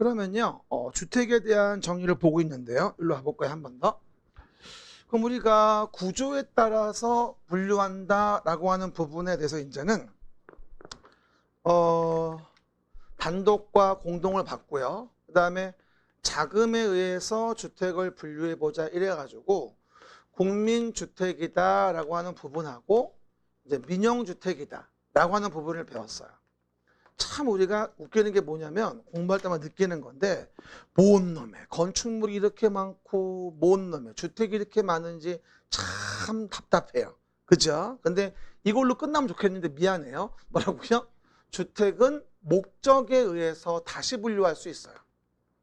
그러면요, 주택에 대한 정의를 보고 있는데요. 일로 와볼까요, 한 번 더? 그럼 우리가 구조에 따라서 분류한다라고 하는 부분에 대해서 이제는 단독과 공동을 봤고요. 그 다음에 자금에 의해서 주택을 분류해보자 이래가지고 국민주택이다라고 하는 부분하고 이제 민영주택이다라고 하는 부분을 배웠어요. 참 우리가 웃기는 게 뭐냐면 공부할 때만 느끼는 건데 뭔 놈의 건축물이 이렇게 많고 뭔 놈의 주택이 이렇게 많은지 참 답답해요. 그죠? 근데 이걸로 끝나면 좋겠는데 미안해요. 뭐라고요? 주택은 목적에 의해서 다시 분류할 수 있어요.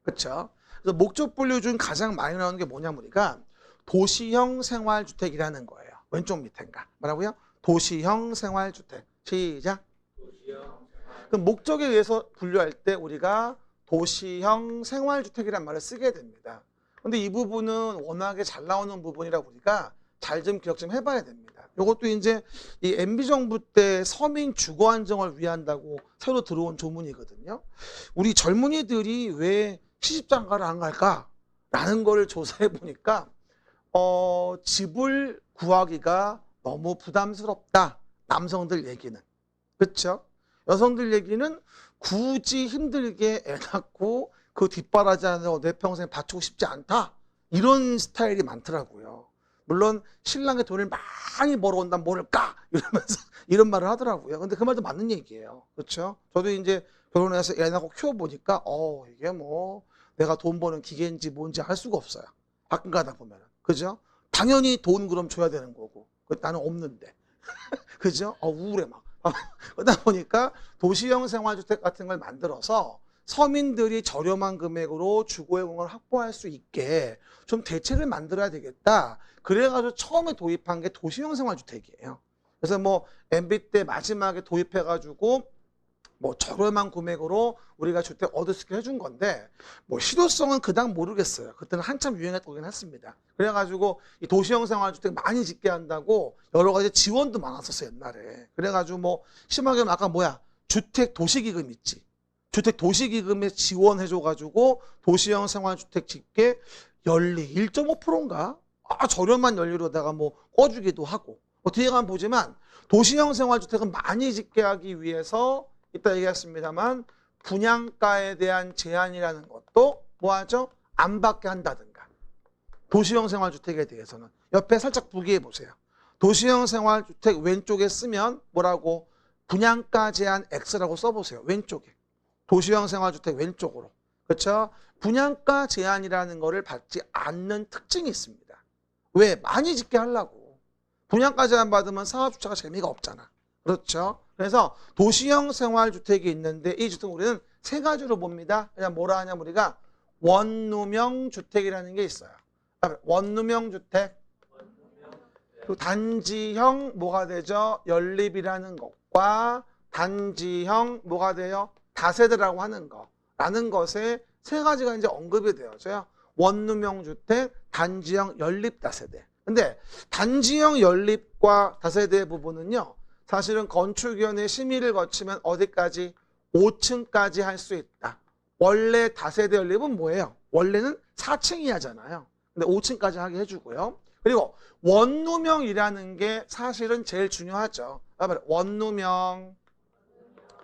그렇죠? 그래서 목적 분류 중 가장 많이 나오는 게 뭐냐면 우리가 도시형 생활주택이라는 거예요. 왼쪽 밑에인가? 뭐라고요? 도시형 생활주택. 시작. 그럼 목적에 의해서 분류할 때 우리가 도시형 생활주택이란 말을 쓰게 됩니다. 근데 이 부분은 워낙에 잘 나오는 부분이라 보니까 잘 좀 기억 좀 해봐야 됩니다. 이것도 이제 이 MB정부 때 서민 주거 안정을 위한다고 새로 들어온 조문이거든요. 우리 젊은이들이 왜 시집장가를 안 갈까라는 거를 조사해 보니까 집을 구하기가 너무 부담스럽다. 남성들 얘기는. 그렇죠? 여성들 얘기는 굳이 힘들게 애 낳고 그 뒷바라지 안에 내 평생 바치고 싶지 않다. 이런 스타일이 많더라고요. 물론 신랑의 돈을 많이 벌어온다면 모를까? 이러면서 이런 말을 하더라고요. 근데 그 말도 맞는 얘기예요. 그렇죠? 저도 이제 결혼해서 애 낳고 키워보니까 이게 뭐 내가 돈 버는 기계인지 뭔지 알 수가 없어요. 가끔 가다 보면. 그죠? 당연히 돈 그럼 줘야 되는 거고. 나는 없는데. 그죠? 우울해 막. 그러다 보니까 도시형 생활주택 같은 걸 만들어서 서민들이 저렴한 금액으로 주거의 공간을 확보할 수 있게 좀 대책을 만들어야 되겠다. 그래가지고 처음에 도입한 게 도시형 생활주택이에요. 그래서 뭐 MB 때 마지막에 도입해가지고 뭐 저렴한 금액으로 우리가 주택 얻을 수 있게 해준 건데 뭐 실효성은 그닥 모르겠어요. 그때는 한참 유행했긴 했습니다. 그래가지고 이 도시형 생활주택 많이 짓게 한다고 여러 가지 지원도 많았었어요 옛날에. 그래가지고 뭐 심하게 아까 주택 도시기금 있지. 주택 도시기금에 지원해줘가지고 도시형 생활주택 짓게 연리 1.5%인가? 저렴한 연료로다가 뭐 꺼주기도 하고. 뒤에 가면 보지만 도시형 생활주택은 많이 짓게 하기 위해서 이따 얘기했습니다만 분양가에 대한 제한이라는 것도 뭐하죠? 안 받게 한다든가. 도시형 생활주택에 대해서는 옆에 살짝 부기해 보세요. 도시형 생활주택 왼쪽에 쓰면 뭐라고? 분양가 제한 X라고 써보세요. 왼쪽에. 도시형 생활주택 왼쪽으로. 그렇죠? 분양가 제한이라는 거를 받지 않는 특징이 있습니다. 왜? 많이 짓게 하려고. 분양가 제한 받으면 상하주차가 재미가 없잖아. 그렇죠? 그래서 도시형 생활주택이 있는데 이 주택 우리는 세 가지로 봅니다. 그냥 뭐라 하냐면 우리가 원룸형 주택이라는 게 있어요. 원룸형 주택, 그 단지형 뭐가 되죠? 연립이라는 것과 단지형 뭐가 돼요? 다세대라고 하는 거라는 것에 세 가지가 이제 언급이 되어져요. 원룸형 주택, 단지형, 연립 다세대. 근데 단지형 연립과 다세대 부분은요. 사실은 건축위원회 심의를 거치면 어디까지? 5층까지 할 수 있다. 원래 다세대 연립은 뭐예요? 원래는 4층이 하잖아요. 근데 5층까지 하게 해주고요. 그리고 원룸형이라는 게 사실은 제일 중요하죠. 원룸형.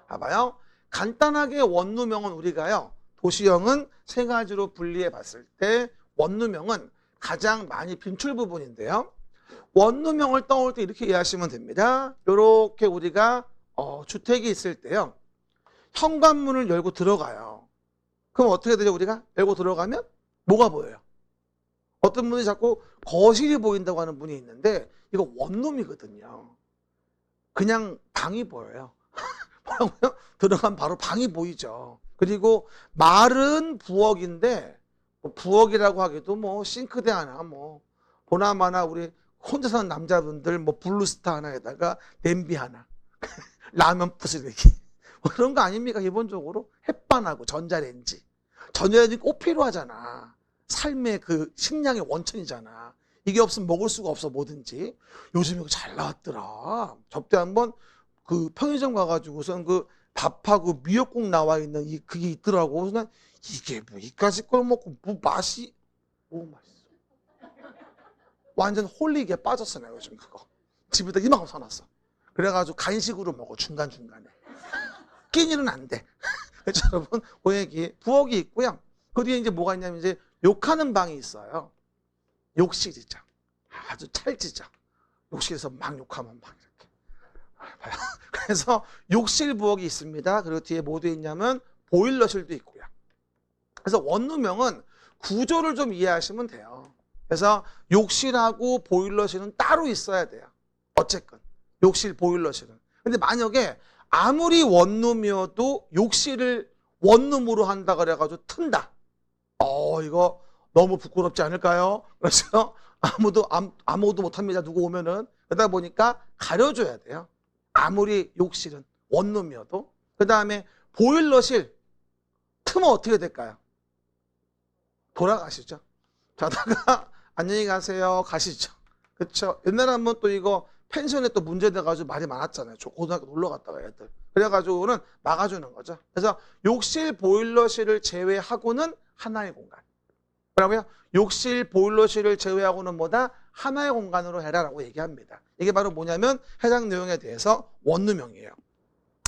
봐봐요. 간단하게 원룸형은 우리가요. 도시형은 세 가지로 분리해 봤을 때 원룸형은 가장 많이 빈출 부분인데요. 원룸형을 떠올 때 이렇게 이해하시면 됩니다. 이렇게 우리가 주택이 있을 때요. 현관문을 열고 들어가요. 그럼 어떻게 되죠? 우리가 열고 들어가면 뭐가 보여요? 어떤 분이 자꾸 거실이 보인다고 하는 분이 있는데 이거 원룸이거든요. 그냥 방이 보여요. 뭐라고요? 들어가면 바로 방이 보이죠. 그리고 마른 부엌인데 부엌이라고 하기도 뭐 싱크대 하나 뭐 보나마나 우리 혼자 사는 남자분들 뭐 블루스타 하나에다가 냄비 하나 라면 부스러기 뭐 그런 거 아닙니까? 기본적으로 햇반하고 전자레인지 꼭 필요하잖아. 삶의 그 식량의 원천이잖아. 이게 없으면 먹을 수가 없어 뭐든지. 요즘 이거 잘 나왔더라. 저때 한번 그 편의점 가가지고선 그 밥하고 미역국 나와 있는 그게 있더라고. 그래서 난 이게 뭐 이까지 걸 먹고 뭐 맛이 너무 맛있어. 완전 홀릭에 빠졌어 내가 요즘 그거. 집에다 이만큼 사놨어. 그래가지고 간식으로 먹어 중간중간에. 끼니는 안 돼. 그렇죠 여러분? 그 얘기 부엌이 있고요. 그 뒤에 이제 뭐가 있냐면 이제 욕하는 방이 있어요. 욕실이죠. 아주 찰지죠. 욕실에서 막 욕하면 막 이렇게. 그래서 욕실 부엌이 있습니다. 그리고 뒤에 뭐 돼 있냐면 보일러실도 있고요. 그래서 원룸형은 구조를 좀 이해하시면 돼요. 그래서 욕실하고 보일러실은 따로 있어야 돼요. 어쨌건 욕실, 보일러실은. 근데 만약에 아무리 원룸이어도 욕실을 원룸으로 한다 그래가지고 튼다. 이거 너무 부끄럽지 않을까요? 그래서 아무도 못합니다. 누구 오면은. 그러다 보니까 가려줘야 돼요. 아무리 욕실은 원룸이어도. 그 다음에 보일러실 트면 어떻게 될까요? 돌아가시죠. 자다가 안녕히 가세요 가시죠. 그렇죠? 옛날에 한번 또 이거 펜션에 또 문제돼가지고 말이 많았잖아요. 저 고등학교 놀러 갔다가 애들. 그래가지고는 막아주는 거죠. 그래서 욕실, 보일러실을 제외하고는 하나의 공간. 뭐라고요? 욕실, 보일러실을 제외하고는 뭐다? 하나의 공간으로 해라라고 얘기합니다. 이게 바로 뭐냐면 해당 내용에 대해서 원룸형이에요.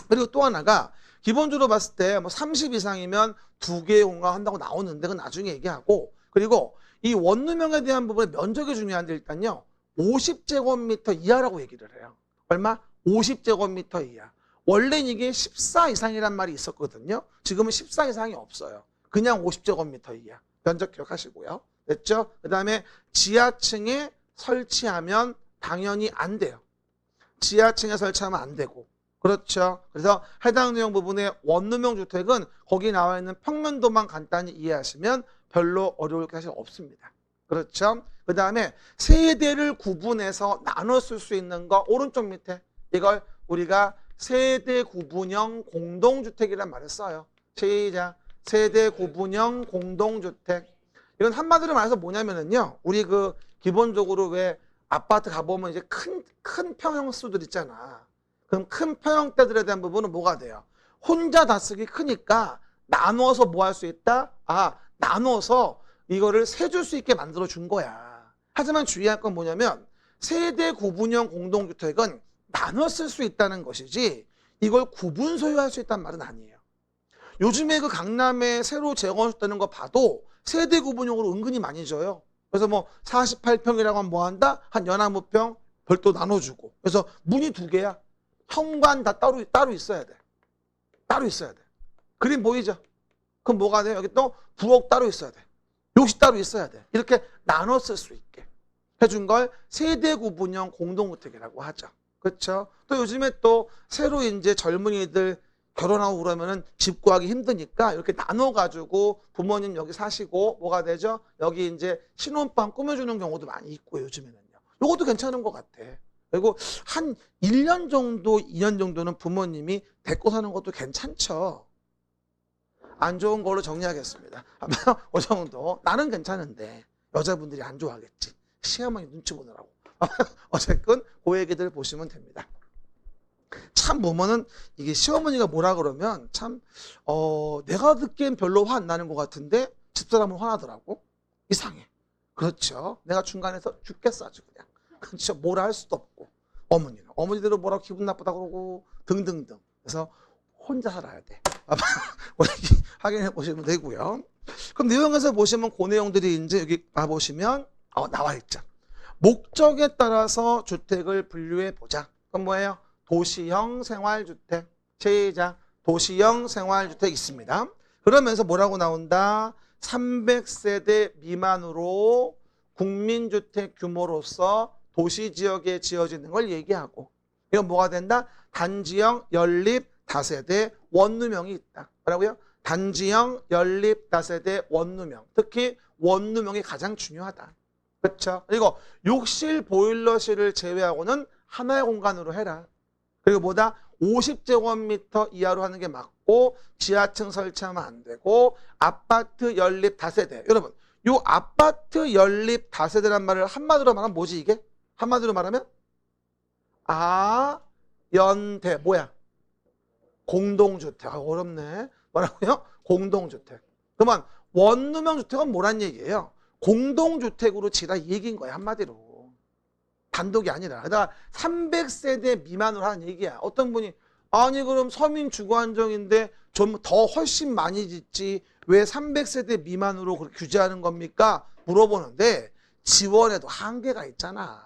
그리고 또 하나가 기본적으로 봤을 때 뭐 30 이상이면 2개의 공간 한다고 나오는데 그건 나중에 얘기하고 그리고 이 원룸형에 대한 부분에 면적이 중요한데 일단요 50제곱미터 이하라고 얘기를 해요. 얼마? 50제곱미터 이하. 원래는 이게 14 이상이란 말이 있었거든요. 지금은 14 이상이 없어요. 그냥 50제곱미터 이하. 면적 기억하시고요. 됐죠? 그 다음에 지하층에 설치하면 당연히 안 돼요. 지하층에 설치하면 안 되고. 그렇죠. 그래서 해당 내용 부분의 원룸형 주택은 거기 나와 있는 평면도만 간단히 이해하시면 별로 어려울 것이 없습니다. 그렇죠. 그 다음에 세대를 구분해서 나눠 쓸 수 있는 거 오른쪽 밑에 이걸 우리가 세대 구분형 공동주택이란 말을 써요. 시작. 세대 구분형 공동주택. 이건 한마디로 말해서 뭐냐면은요. 우리 그 기본적으로 왜 아파트 가보면 이제 큰 평형수들 있잖아. 그럼 큰 평형대들에 대한 부분은 뭐가 돼요? 혼자 다 쓰기 크니까 나누어서 뭐 할 수 있다? 나누어서 이거를 세줄 수 있게 만들어 준 거야. 하지만 주의할 건 뭐냐면 세대 구분형 공동주택은 나눠 쓸 수 있다는 것이지 이걸 구분 소유할 수 있다는 말은 아니에요. 요즘에 그 강남에 새로 재건축되는 거 봐도 세대 구분형으로 은근히 많이 줘요. 그래서 뭐 48평이라고 하면 뭐 한다? 한 연합무평 별도 나눠주고. 그래서 문이 2개야. 현관 다 따로 있어야 돼. 따로 있어야 돼. 그림 보이죠? 그럼 뭐가 돼요? 여기 또 부엌 따로 있어야 돼. 욕실 따로 있어야 돼. 이렇게 나눠 쓸 수 있게 해준 걸 세대 구분형 공동주택이라고 하죠. 그렇죠? 또 요즘에 또 새로 이제 젊은이들 결혼하고 그러면은 집 구하기 힘드니까 이렇게 나눠가지고 부모님 여기 사시고 뭐가 되죠? 여기 이제 신혼방 꾸며주는 경우도 많이 있고 요즘에는요. 이것도 괜찮은 것 같아. 그리고 한 1년 정도, 2년 정도는 부모님이 데리고 사는 것도 괜찮죠. 안 좋은 걸로 정리하겠습니다. 아마 그 정도. 나는 괜찮은데 여자분들이 안 좋아하겠지. 시어머니 눈치 보느라고. 어쨌건 그 얘기들 보시면 됩니다. 참 보면은 이게 시어머니가 뭐라 그러면 참 내가 듣기엔 별로 화 안 나는 것 같은데 집사람은 화나더라고. 이상해. 그렇죠. 내가 중간에서 죽겠어 아주 그냥. 그렇죠. 뭐라 할 수도 없고. 어머니들은 뭐라고 기분 나쁘다 그러고 등등등. 그래서 혼자 살아야 돼. 확인해 보시면 되고요. 그럼 내용에서 보시면 그 내용들이 이제 여기 봐보시면 나와 있죠. 목적에 따라서 주택을 분류해 보자. 그럼 뭐예요? 도시형 생활주택. 시작. 도시형 생활주택 있습니다. 그러면서 뭐라고 나온다? 300세대 미만으로 국민주택 규모로서 도시지역에 지어지는 걸 얘기하고 이건 뭐가 된다? 단지형 연립 다세대 원룸형이 있다. 뭐라고요? 단지형 연립 다세대 원룸형. 특히 원룸형이 가장 중요하다. 그렇죠? 그리고 욕실 보일러실을 제외하고는 하나의 공간으로 해라. 그리고 뭐다? 50제곱미터 이하로 하는 게 맞고 지하층 설치하면 안 되고 아파트 연립 다세대. 여러분 요 아파트 연립 다세대란 말을 한마디로 말하면 뭐지 이게? 한마디로 말하면 연대 뭐야? 공동주택. 아, 어렵네. 뭐라고요? 공동주택. 그러면 원룸형 주택은 뭐란 얘기예요? 공동주택으로 지라 이 얘기인 거야, 한마디로. 단독이 아니라. 그러니까 300세대 미만으로 하는 얘기야. 어떤 분이 아니 그럼 서민 주거 안정인데 좀 더 훨씬 많이 짓지 왜 300세대 미만으로 그렇게 규제하는 겁니까? 물어보는데 지원에도 한계가 있잖아.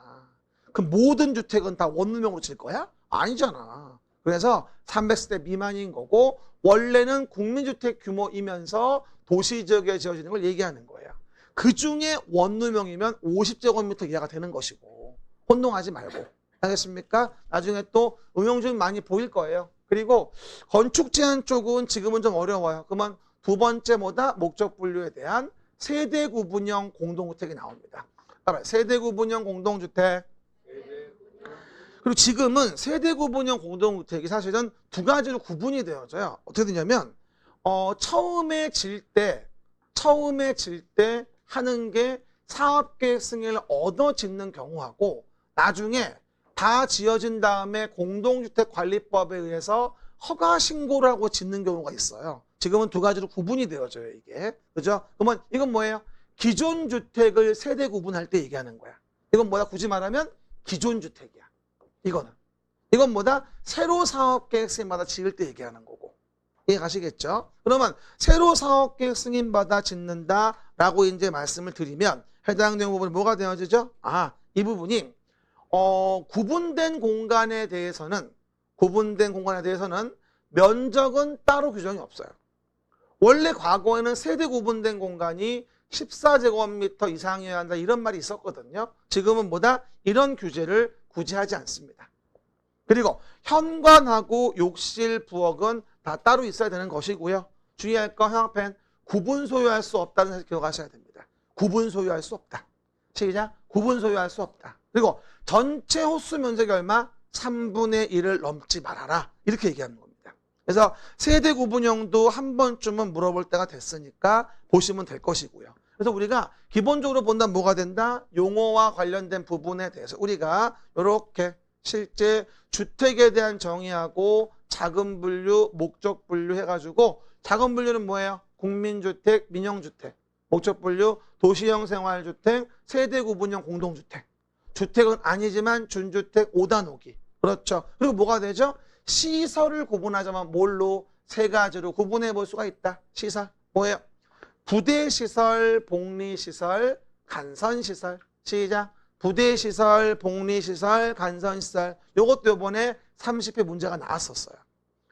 그 모든 주택은 다 원룸형으로 질 거야? 아니잖아. 그래서 300세대 미만인 거고 원래는 국민주택 규모이면서 도시지역에 지어지는 걸 얘기하는 거예요. 그중에 원룸형이면 50제곱미터 이하가 되는 것이고 혼동하지 말고. 알겠습니까? 나중에 또 응용 중 많이 보일 거예요. 그리고 건축 제한 쪽은 지금은 좀 어려워요. 그러면 두 번째 뭐다? 목적 분류에 대한 세대 구분형 공동주택이 나옵니다. 세대 구분형 공동주택. 그리고 지금은 세대 구분형 공동주택이 사실은 두 가지로 구분이 되어져요. 어떻게 되냐면 처음에 질 때 하는 게 사업계획 승인을 얻어 짓는 경우하고 나중에 다 지어진 다음에 공동주택관리법에 의해서 허가 신고를 하고 짓는 경우가 있어요. 지금은 두 가지로 구분이 되어져요, 이게. 그죠? 그러면 이건 뭐예요? 기존 주택을 세대 구분할 때 얘기하는 거야. 이건 뭐다? 굳이 말하면 기존 주택이야. 이건 뭐다? 새로 사업계획 승인받아 지을 때 얘기하는 거고. 이해 가시겠죠? 그러면 새로 사업계획 승인받아 짓는다라고 이제 말씀을 드리면 해당되는 부분이 뭐가 되어지죠? 아, 이 부분이 구분된 공간에 대해서는 면적은 따로 규정이 없어요. 원래 과거에는 세대 구분된 공간이 14제곱미터 이상이어야 한다 이런 말이 있었거든요. 지금은 뭐다? 이런 규제를 굳이 하지 않습니다. 그리고 현관하고 욕실, 부엌은 다 따로 있어야 되는 것이고요. 주의할 거 형광펜 구분 소유할 수 없다는 사실 기억하셔야 됩니다. 구분 소유할 수 없다. 시작. 구분 소유할 수 없다. 그리고 전체 호수 면적이 얼마? 3분의 1을 넘지 말아라. 이렇게 얘기하는 겁니다. 그래서 세대 구분형도 한 번쯤은 물어볼 때가 됐으니까 보시면 될 것이고요. 그래서 우리가 기본적으로 본다면 뭐가 된다? 용어와 관련된 부분에 대해서 우리가 이렇게 실제 주택에 대한 정의하고 자금 분류, 목적 분류 해가지고 자금 분류는 뭐예요? 국민주택, 민영주택. 목적 분류, 도시형 생활주택, 세대 구분형 공동주택. 주택은 아니지만 준주택 5단호기. 그렇죠. 그리고 뭐가 되죠? 시설을 구분하자면 뭘로? 세 가지로 구분해 볼 수가 있다. 시설. 뭐예요? 부대시설, 복리시설, 간선시설. 시작. 부대시설, 복리시설, 간선시설. 요것도 이번에 30회 문제가 나왔었어요.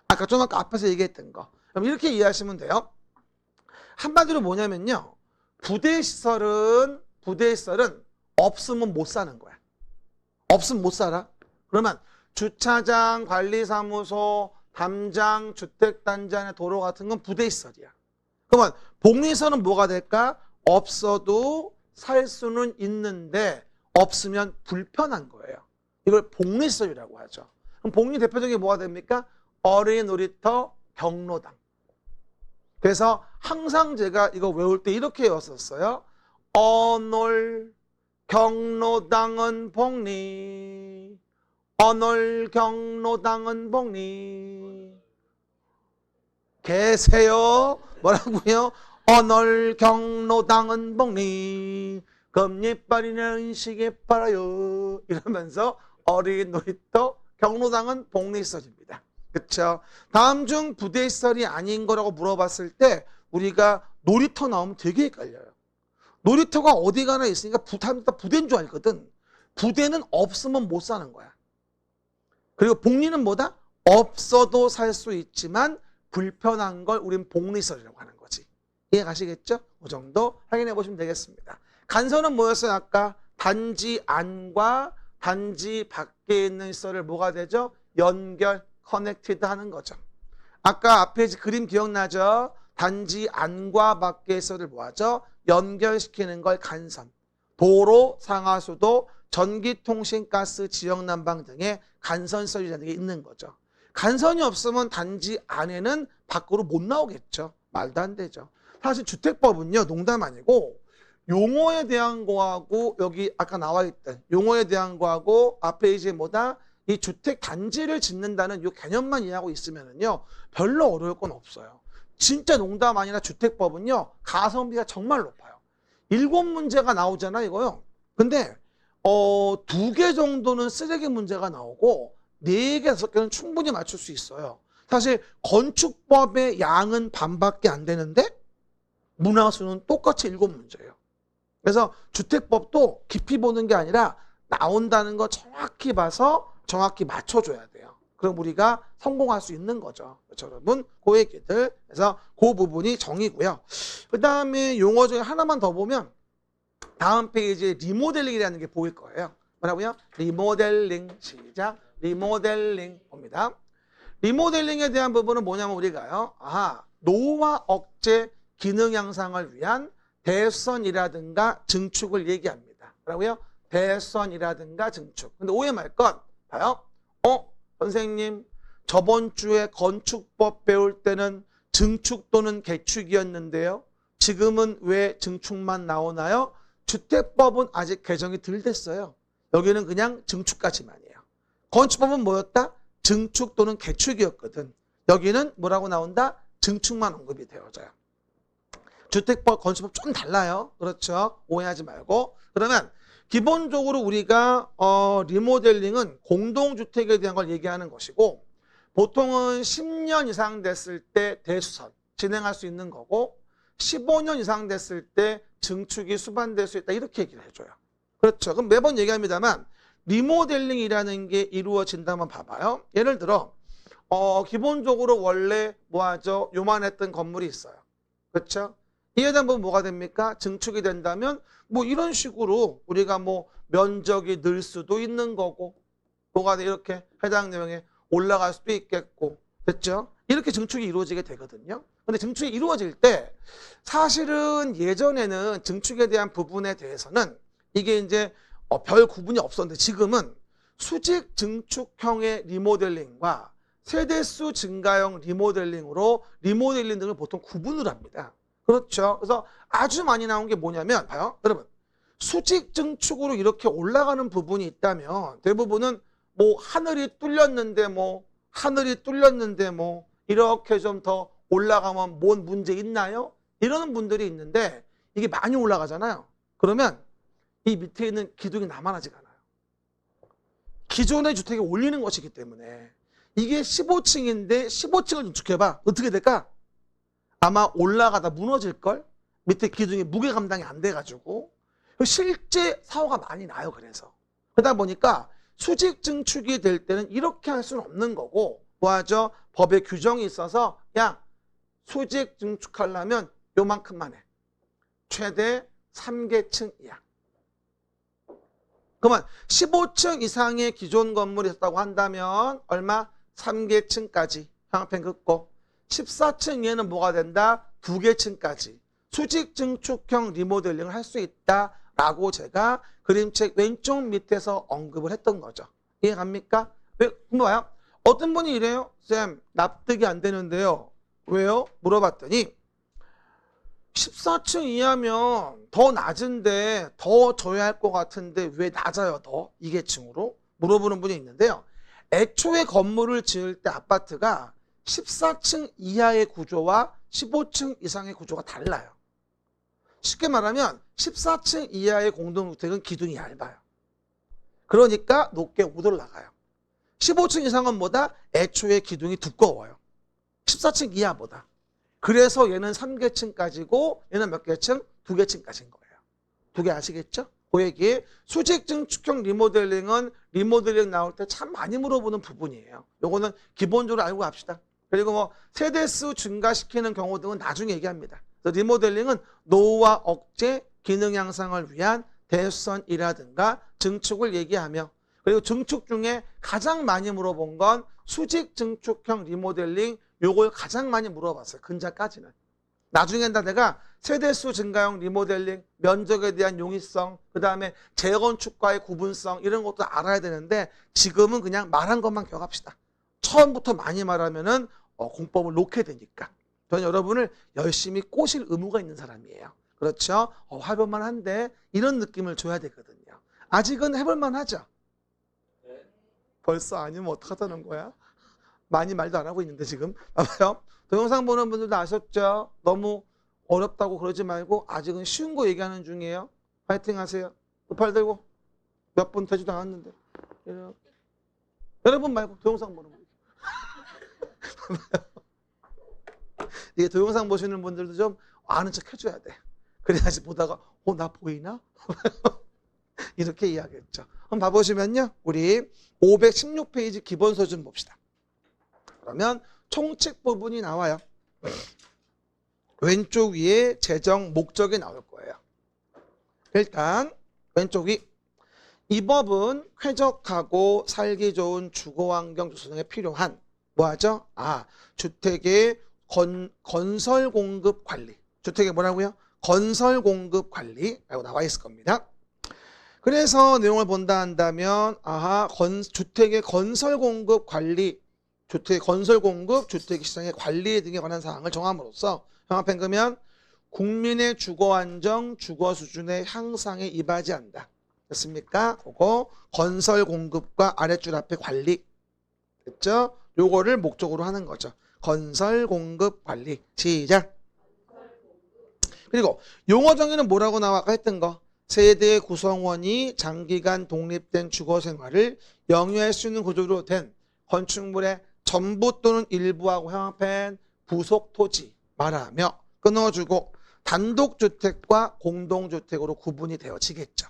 아까 앞에서 얘기했던 거. 그럼 이렇게 이해하시면 돼요. 한마디로 뭐냐면요. 부대시설은 없으면 못 사는 거야. 없으면 못 살아. 그러면 주차장, 관리사무소, 담장, 주택단지 안에 도로 같은 건 부대시설이야. 그러면 복리시설은 뭐가 될까? 없어도 살 수는 있는데 없으면 불편한 거예요. 이걸 복리시설이라고 하죠. 그럼 복리 대표적인 게 뭐가 됩니까? 어린이 놀이터, 경로당. 그래서 항상 제가 이거 외울 때 이렇게 외웠었어요. 어놀 경로당은 복리. 어놀 경로당은 복리. 계세요? 뭐라고요? 어놀 경로당은 복리. 금리빨이는 시계 빨아요. 이러면서 어린이 놀이터 경로당은 복리시설입니다. 그렇죠? 다음 중 부대시설이 아닌 거라고 물어봤을 때 우리가 놀이터 나오면 되게 헷갈려요. 놀이터가 어디 가나 있으니까 부대인 줄 알거든. 부대는 없으면 못 사는 거야. 그리고 복리는 뭐다? 없어도 살 수 있지만 불편한 걸 우린 복리시설이라고 하는 거지. 이해 가시겠죠? 그 정도 확인해 보시면 되겠습니다. 간선은 뭐였어요? 아까 단지 안과 단지 밖에 있는 시설을 뭐가 되죠? 연결, 커넥티드 하는 거죠. 아까 앞에 그림 기억나죠? 단지 안과 밖의 시설을 뭐하죠? 연결시키는 걸 간선. 도로, 상하수도, 전기통신가스, 지역난방 등의 간선시설이라는 게 있는 거죠. 간선이 없으면 단지 안에는 밖으로 못 나오겠죠. 말도 안 되죠. 사실 주택법은요, 농담 아니고 용어에 대한 거하고 여기 아까 나와 있던 용어에 대한 거하고 앞에 이제 뭐다? 이 주택 단지를 짓는다는 이 개념만 이해하고 있으면은요 별로 어려울 건 없어요. 진짜 농담 아니라 주택법은요 가성비가 정말 높아요. 7문제가 나오잖아 이거요. 근데 2개 정도는 쓰레기 문제가 나오고 4개, 5개는 충분히 맞출 수 있어요. 사실 건축법의 양은 반밖에 안 되는데 문항수는 똑같이 7문제예요. 그래서 주택법도 깊이 보는 게 아니라 나온다는 거 정확히 봐서 정확히 맞춰줘야 돼요. 그럼 우리가 성공할 수 있는 거죠. 그렇죠, 여러분? 그 얘기들. 그래서 그 부분이 정의고요. 그 다음에 용어 중에 하나만 더 보면 다음 페이지에 리모델링이라는 게 보일 거예요. 뭐라고요? 리모델링. 시작. 리모델링 봅니다. 리모델링에 대한 부분은 뭐냐면 우리가요. 노화 억제 기능 향상을 위한 대선이라든가 증축을 얘기합니다. 뭐라고요? 대선이라든가 증축. 근데 오해 말 건 봐요. 선생님 저번 주에 건축법 배울 때는 증축 또는 개축이었는데요. 지금은 왜 증축만 나오나요? 주택법은 아직 개정이 덜 됐어요. 여기는 그냥 증축까지만이에요. 건축법은 뭐였다? 증축 또는 개축이었거든. 여기는 뭐라고 나온다? 증축만 언급이 되어져요. 주택법, 건축법 좀 달라요. 그렇죠? 오해하지 말고. 그러면 기본적으로 우리가 리모델링은 공동주택에 대한 걸 얘기하는 것이고 보통은 10년 이상 됐을 때 대수선 진행할 수 있는 거고 15년 이상 됐을 때 증축이 수반될 수 있다 이렇게 얘기를 해줘요. 그렇죠. 그럼 매번 얘기합니다만 리모델링이라는 게 이루어진다면 봐봐요. 예를 들어 기본적으로 원래 뭐하죠? 요만했던 건물이 있어요. 그렇죠? 이에 대한 부분 뭐가 됩니까? 증축이 된다면 뭐 이런 식으로 우리가 뭐 면적이 늘 수도 있는 거고 뭐가 이렇게 해당 내용에 올라갈 수도 있겠고 됐죠? 이렇게 증축이 이루어지게 되거든요. 근데 증축이 이루어질 때 사실은 예전에는 증축에 대한 부분에 대해서는 이게 이제 별 구분이 없었는데 지금은 수직 증축형의 리모델링과 세대수 증가형 리모델링으로 리모델링 등을 보통 구분을 합니다. 그렇죠. 그래서 아주 많이 나온 게 뭐냐면 봐요. 여러분 수직 증축으로 이렇게 올라가는 부분이 있다면 대부분은 뭐 하늘이 뚫렸는데 뭐 이렇게 좀 더 올라가면 뭔 문제 있나요? 이러는 분들이 있는데 이게 많이 올라가잖아요. 그러면 이 밑에 있는 기둥이 남아나지가 않아요. 기존의 주택에 올리는 것이기 때문에 이게 15층인데 15층을 증축해봐. 어떻게 될까? 아마 올라가다 무너질걸? 밑에 기둥이 무게 감당이 안 돼가지고 실제 사고가 많이 나요. 그래서 그러다 보니까 수직 증축이 될 때는 이렇게 할 수는 없는 거고 뭐하죠? 법에 규정이 있어서 야 수직 증축하려면 요만큼만 해. 최대 3계층 이하. 그러면 15층 이상의 기존 건물이 있었다고 한다면 얼마? 3계층까지 형평 긋고 14층 이하는 뭐가 된다? 2계층까지 수직 증축형 리모델링을 할 수 있다라고 제가 그림책 왼쪽 밑에서 언급을 했던 거죠. 이해 갑니까? 왜? 봐요. 어떤 분이 이래요. 쌤 납득이 안 되는데요. 왜요? 물어봤더니 14층 이하면 더 낮은데 더 줘야 할 것 같은데 왜 낮아요 더? 2계층으로? 물어보는 분이 있는데요. 애초에 건물을 지을 때 아파트가 14층 이하의 구조와 15층 이상의 구조가 달라요. 쉽게 말하면 14층 이하의 공동주택은 기둥이 얇아요. 그러니까 높게 못 올라가요. 15층 이상은 뭐다? 애초에 기둥이 두꺼워요. 14층 이하보다. 그래서 얘는 3계층까지고 얘는 몇 계층? 2계층까지인 거예요. 2개 아시겠죠? 그 얘기. 수직 증축형 리모델링은 리모델링 나올 때 참 많이 물어보는 부분이에요. 요거는 기본적으로 알고 갑시다. 그리고 뭐 세대수 증가시키는 경우 등은 나중에 얘기합니다. 그래서 리모델링은 노후화 억제, 기능 향상을 위한 대수선이라든가 증축을 얘기하며 그리고 증축 중에 가장 많이 물어본 건 수직 증축형 리모델링 요걸 가장 많이 물어봤어요. 근자까지는. 나중엔 다 내가 세대수 증가형 리모델링, 면적에 대한 용이성, 그 다음에 재건축과의 구분성 이런 것도 알아야 되는데 지금은 그냥 말한 것만 기억합시다. 처음부터 많이 말하면은 공법을 놓게 되니까. 저는 여러분을 열심히 꼬실 의무가 있는 사람이에요. 그렇죠? 해볼만 한데 이런 느낌을 줘야 되거든요. 아직은 해볼만 하죠? 벌써 아니면 어떡하자는 거야? 많이 말도 안 하고 있는데 지금. 봐봐요. 동영상 보는 분들도 아셨죠? 너무 어렵다고 그러지 말고 아직은 쉬운 거 얘기하는 중이에요. 파이팅 하세요. 팔 들고. 몇 분 되지도 않았는데. 여러분 말고 동영상 보는 분. 이게 동영상 보시는 분들도 좀 아는 척 해줘야 돼. 그래야지 보다가 나 보이나? 이렇게 이야기했죠. 한번 봐보시면요. 우리 516페이지 기본서 좀 봅시다. 그러면 총칙 부분이 나와요. 왼쪽 위에 재정 목적이 나올 거예요. 일단 왼쪽 위. 이 법은 쾌적하고 살기 좋은 주거환경 조성에 필요한 뭐하죠? 주택의 건설 공급 관리. 주택의 뭐라고요? 건설 공급 관리라고 나와 있을 겁니다. 그래서 내용을 본다 한다면 주택의 건설 공급 관리, 주택 건설 공급, 주택 시장의 관리 등에 관한 사항을 정함으로써 형합행 그러면 국민의 주거 안정, 주거 수준의 향상에 이바지한다. 됐습니까? 그거 건설 공급과 아랫줄 앞에 관리. 됐죠? 요거를 목적으로 하는 거죠. 건설 공급 관리. 시작. 그리고 용어 정의는 뭐라고 나와? 아까 했던 거. 세대 구성원이 장기간 독립된 주거 생활을 영위할 수 있는 구조로 된 건축물의 전부 또는 일부하고 형합한 부속 토지 말하며 끊어주고 단독주택과 공동주택으로 구분이 되어지겠죠.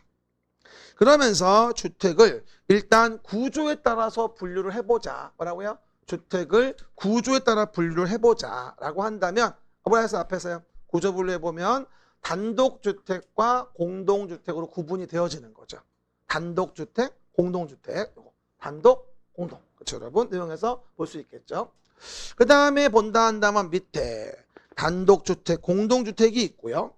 그러면서 주택을 일단 구조에 따라서 분류를 해보자. 뭐라고요? 주택을 구조에 따라 분류를 해보자 라고 한다면 뭐라 해서 앞에서요? 구조 분류해보면 단독주택과 공동주택으로 구분이 되어지는 거죠. 단독주택, 공동주택. 단독, 공동. 그렇죠, 여러분? 내용에서 볼 수 있겠죠. 그 다음에 본다 한다면 밑에 단독주택, 공동주택이 있고요.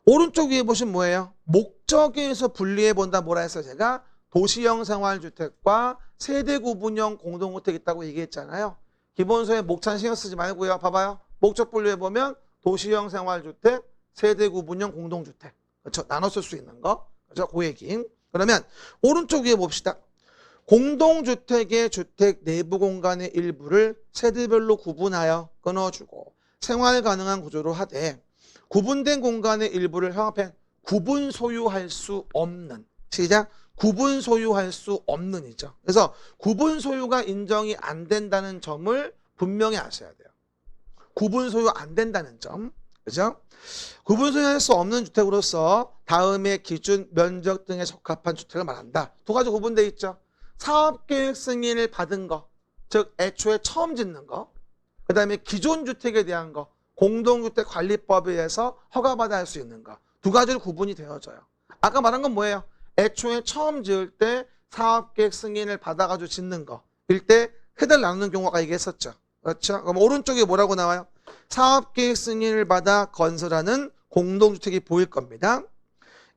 오른쪽 위에 보시면 뭐예요? 목적에서 분리해 본다 뭐라 했어요? 제가 도시형 생활주택과 세대 구분형 공동주택 있다고 얘기했잖아요. 기본서에 목찬 신경 쓰지 말고요. 봐봐요. 목적 분류해 보면 도시형 생활주택, 세대 구분형 공동주택. 그렇죠? 나눠 쓸 수 있는 거. 그렇죠? 그 얘기. 그러면 오른쪽 위에 봅시다. 공동주택의 주택 내부 공간의 일부를 세대별로 구분하여 끊어주고 생활 가능한 구조로 하되 구분된 공간의 일부를 형합해 구분 소유할 수 없는. 시작. 구분 소유할 수 없는이죠. 그래서 구분 소유가 인정이 안 된다는 점을 분명히 아셔야 돼요. 구분 소유 안 된다는 점. 그죠? 구분 소유할 수 없는 주택으로서 다음의 기준 면적 등에 적합한 주택을 말한다. 두 가지 구분되어 있죠. 사업계획 승인을 받은 거, 즉 애초에 처음 짓는 거. 그 다음에 기존 주택에 대한 거, 공동주택 관리법에 의해서 허가받아 할 수 있는 거. 두 가지로 구분이 되어져요. 아까 말한 건 뭐예요? 애초에 처음 지을 때 사업계획 승인을 받아가지고 짓는 거. 일 때 세대를 나누는 경우가 얘기했었죠. 그렇죠? 그럼 오른쪽에 뭐라고 나와요? 사업계획 승인을 받아 건설하는 공동주택이 보일 겁니다.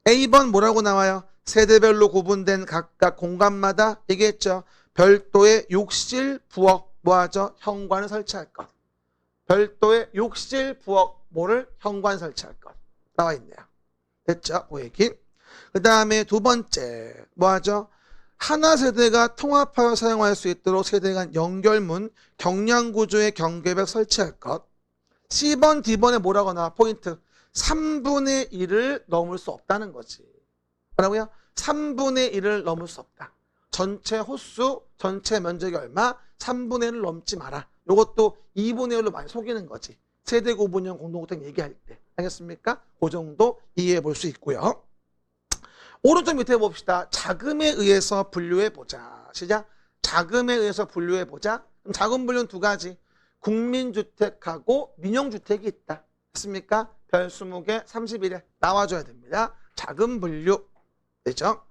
A번 뭐라고 나와요? 세대별로 구분된 각각 공간마다 얘기했죠. 별도의 욕실, 부엌, 뭐하죠? 현관을 설치할 것. 별도의 욕실, 부엌, 뭐를 현관 설치할 것. 나와 있네요. 됐죠? 그 얘기. 그 다음에 두 번째, 뭐하죠? 하나 세대가 통합하여 사용할 수 있도록 세대 간 연결문, 경량구조의 경계벽 설치할 것. C번, D번에 뭐라고 나와? 포인트. 3분의 1을 넘을 수 없다는 거지. 뭐라고요? 3분의 1을 넘을 수 없다. 전체 호수, 전체 면적이 얼마? 3분의 1을 넘지 마라. 이것도 2분의 1로 많이 속이는 거지. 세대 구분형 공동주택 얘기할 때. 알겠습니까? 그 정도 이해해 볼 수 있고요. 오른쪽 밑에 봅시다. 자금에 의해서 분류해 보자. 시작. 자금에 의해서 분류해 보자. 그럼 자금 분류는 두 가지. 국민주택하고 민영주택이 있다. 됐습니까? 별 20개 31에 나와줘야 됩니다. 자금 분류. 되죠?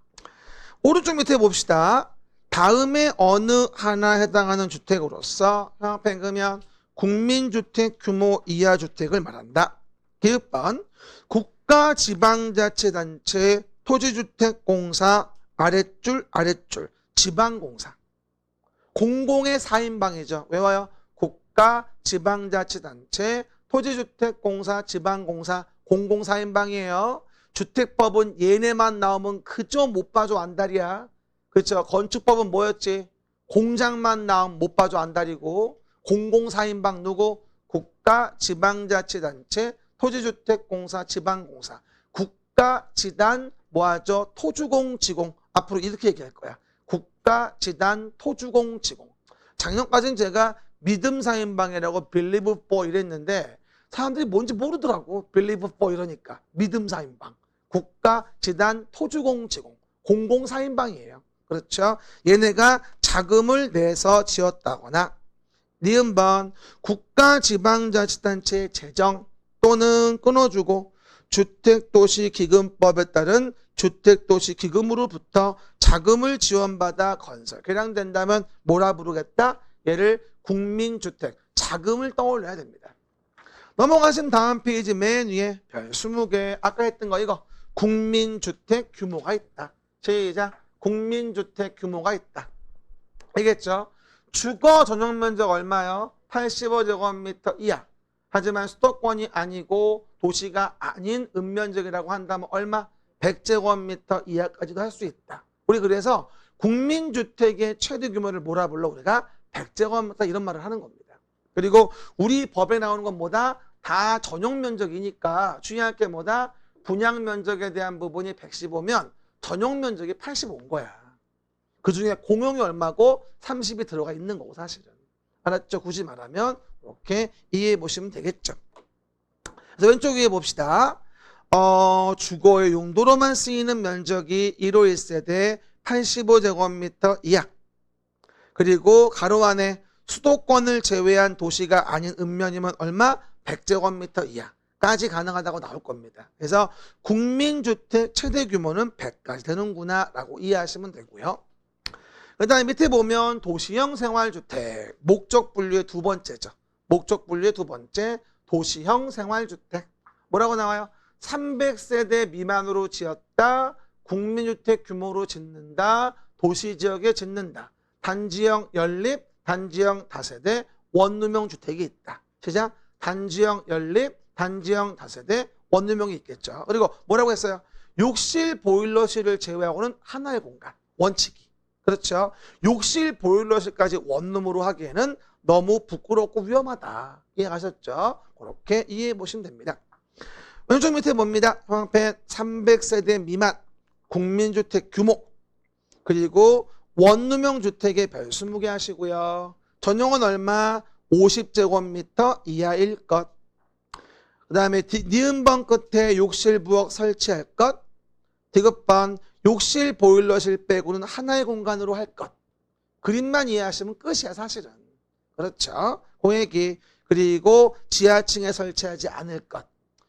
오른쪽 밑에 봅시다. 다음에 어느 하나 해당하는 주택으로서 형합행 그러면 국민주택 규모 이하 주택을 말한다. 기읍번 국가지방자치단체 토지주택공사 아랫줄 지방공사 공공의 4인방이죠. 외워요. 국가지방자치단체 토지주택공사 지방공사 공공 4인방이에요. 주택법은 얘네만 나오면 그저 못 봐줘 안달이야. 그렇죠. 건축법은 뭐였지? 공장만 나오면 못 봐줘 안달이고 공공사인방 누구? 국가, 지방자치단체, 토지주택공사, 지방공사. 국가, 지단, 뭐하죠? 토주공, 지공. 앞으로 이렇게 얘기할 거야. 국가, 지단, 토주공, 지공. 작년까지는 제가 믿음사인방이라고 believe for 이랬는데 사람들이 뭔지 모르더라고. believe for 이러니까. 믿음사인방. 국가, 지단, 토주공, 지공. 공공사인방이에요. 그렇죠? 얘네가 자금을 내서 지었다거나 니은번 국가지방자치단체의 재정 또는 끊어주고 주택도시기금법에 따른 주택도시기금으로부터 자금을 지원받아 건설 개량된다면 뭐라 부르겠다? 얘를 국민주택 자금을 떠올려야 됩니다. 넘어가신 다음 페이지 맨 위에 별 20개 아까 했던 거 이거 국민주택 규모가 있다. 시작. 국민주택 규모가 있다. 알겠죠? 주거 전용 면적 얼마요? 85제곱미터 이하. 하지만 수도권이 아니고 도시가 아닌 읍면적이라고 한다면 얼마? 100제곱미터 이하까지도 할 수 있다. 우리 그래서 국민주택의 최대 규모를 뭐라 불러? 우리가 100제곱미터 이런 말을 하는 겁니다. 그리고 우리 법에 나오는 건 뭐다? 다 전용 면적이니까 중요할 게 뭐다? 분양 면적에 대한 부분이 115면 전용 면적이 85인 거야. 그 중에 공용이 얼마고 30이 들어가 있는 거고 사실은. 알았죠? 굳이 말하면 이렇게 이해해 보시면 되겠죠. 그래서 왼쪽 위에 봅시다. 주거의 용도로만 쓰이는 면적이 1호 1세대 85제곱미터 이하. 그리고 가로 안에 수도권을 제외한 도시가 아닌 읍면이면 얼마? 100제곱미터 이하까지 가능하다고 나올 겁니다. 그래서 국민주택 최대 규모는 100까지 되는구나 라고 이해하시면 되고요. 그 다음에 밑에 보면 도시형 생활주택 목적 분류의 두 번째죠. 목적 분류의 두 번째 도시형 생활주택 뭐라고 나와요? 300세대 미만으로 지었다. 국민주택 규모로 짓는다. 도시지역에 짓는다. 단지형 연립, 단지형 다세대, 원룸형 주택이 있다. 시작. 단지형 연립, 단지형 다세대, 원룸형이 있겠죠. 그리고 뭐라고 했어요? 욕실, 보일러실을 제외하고는 하나의 공간. 원칙이. 그렇죠. 욕실, 보일러실까지 원룸으로 하기에는 너무 부끄럽고 위험하다. 이해가셨죠? 그렇게 이해해 보시면 됩니다. 왼쪽 밑에 봅니다. 형편 300세대 미만 국민주택 규모 그리고 원룸형 주택의 별 20개 하시고요. 전용은 얼마? 50제곱미터 이하일 것. 그 다음에 니은번 끝에 욕실 부엌 설치할 것. 디귿번 욕실 보일러실 빼고는 하나의 공간으로 할 것. 그림만 이해하시면 끝이야 사실은. 그렇죠. 그 얘기. 그리고 지하층에 설치하지 않을 것.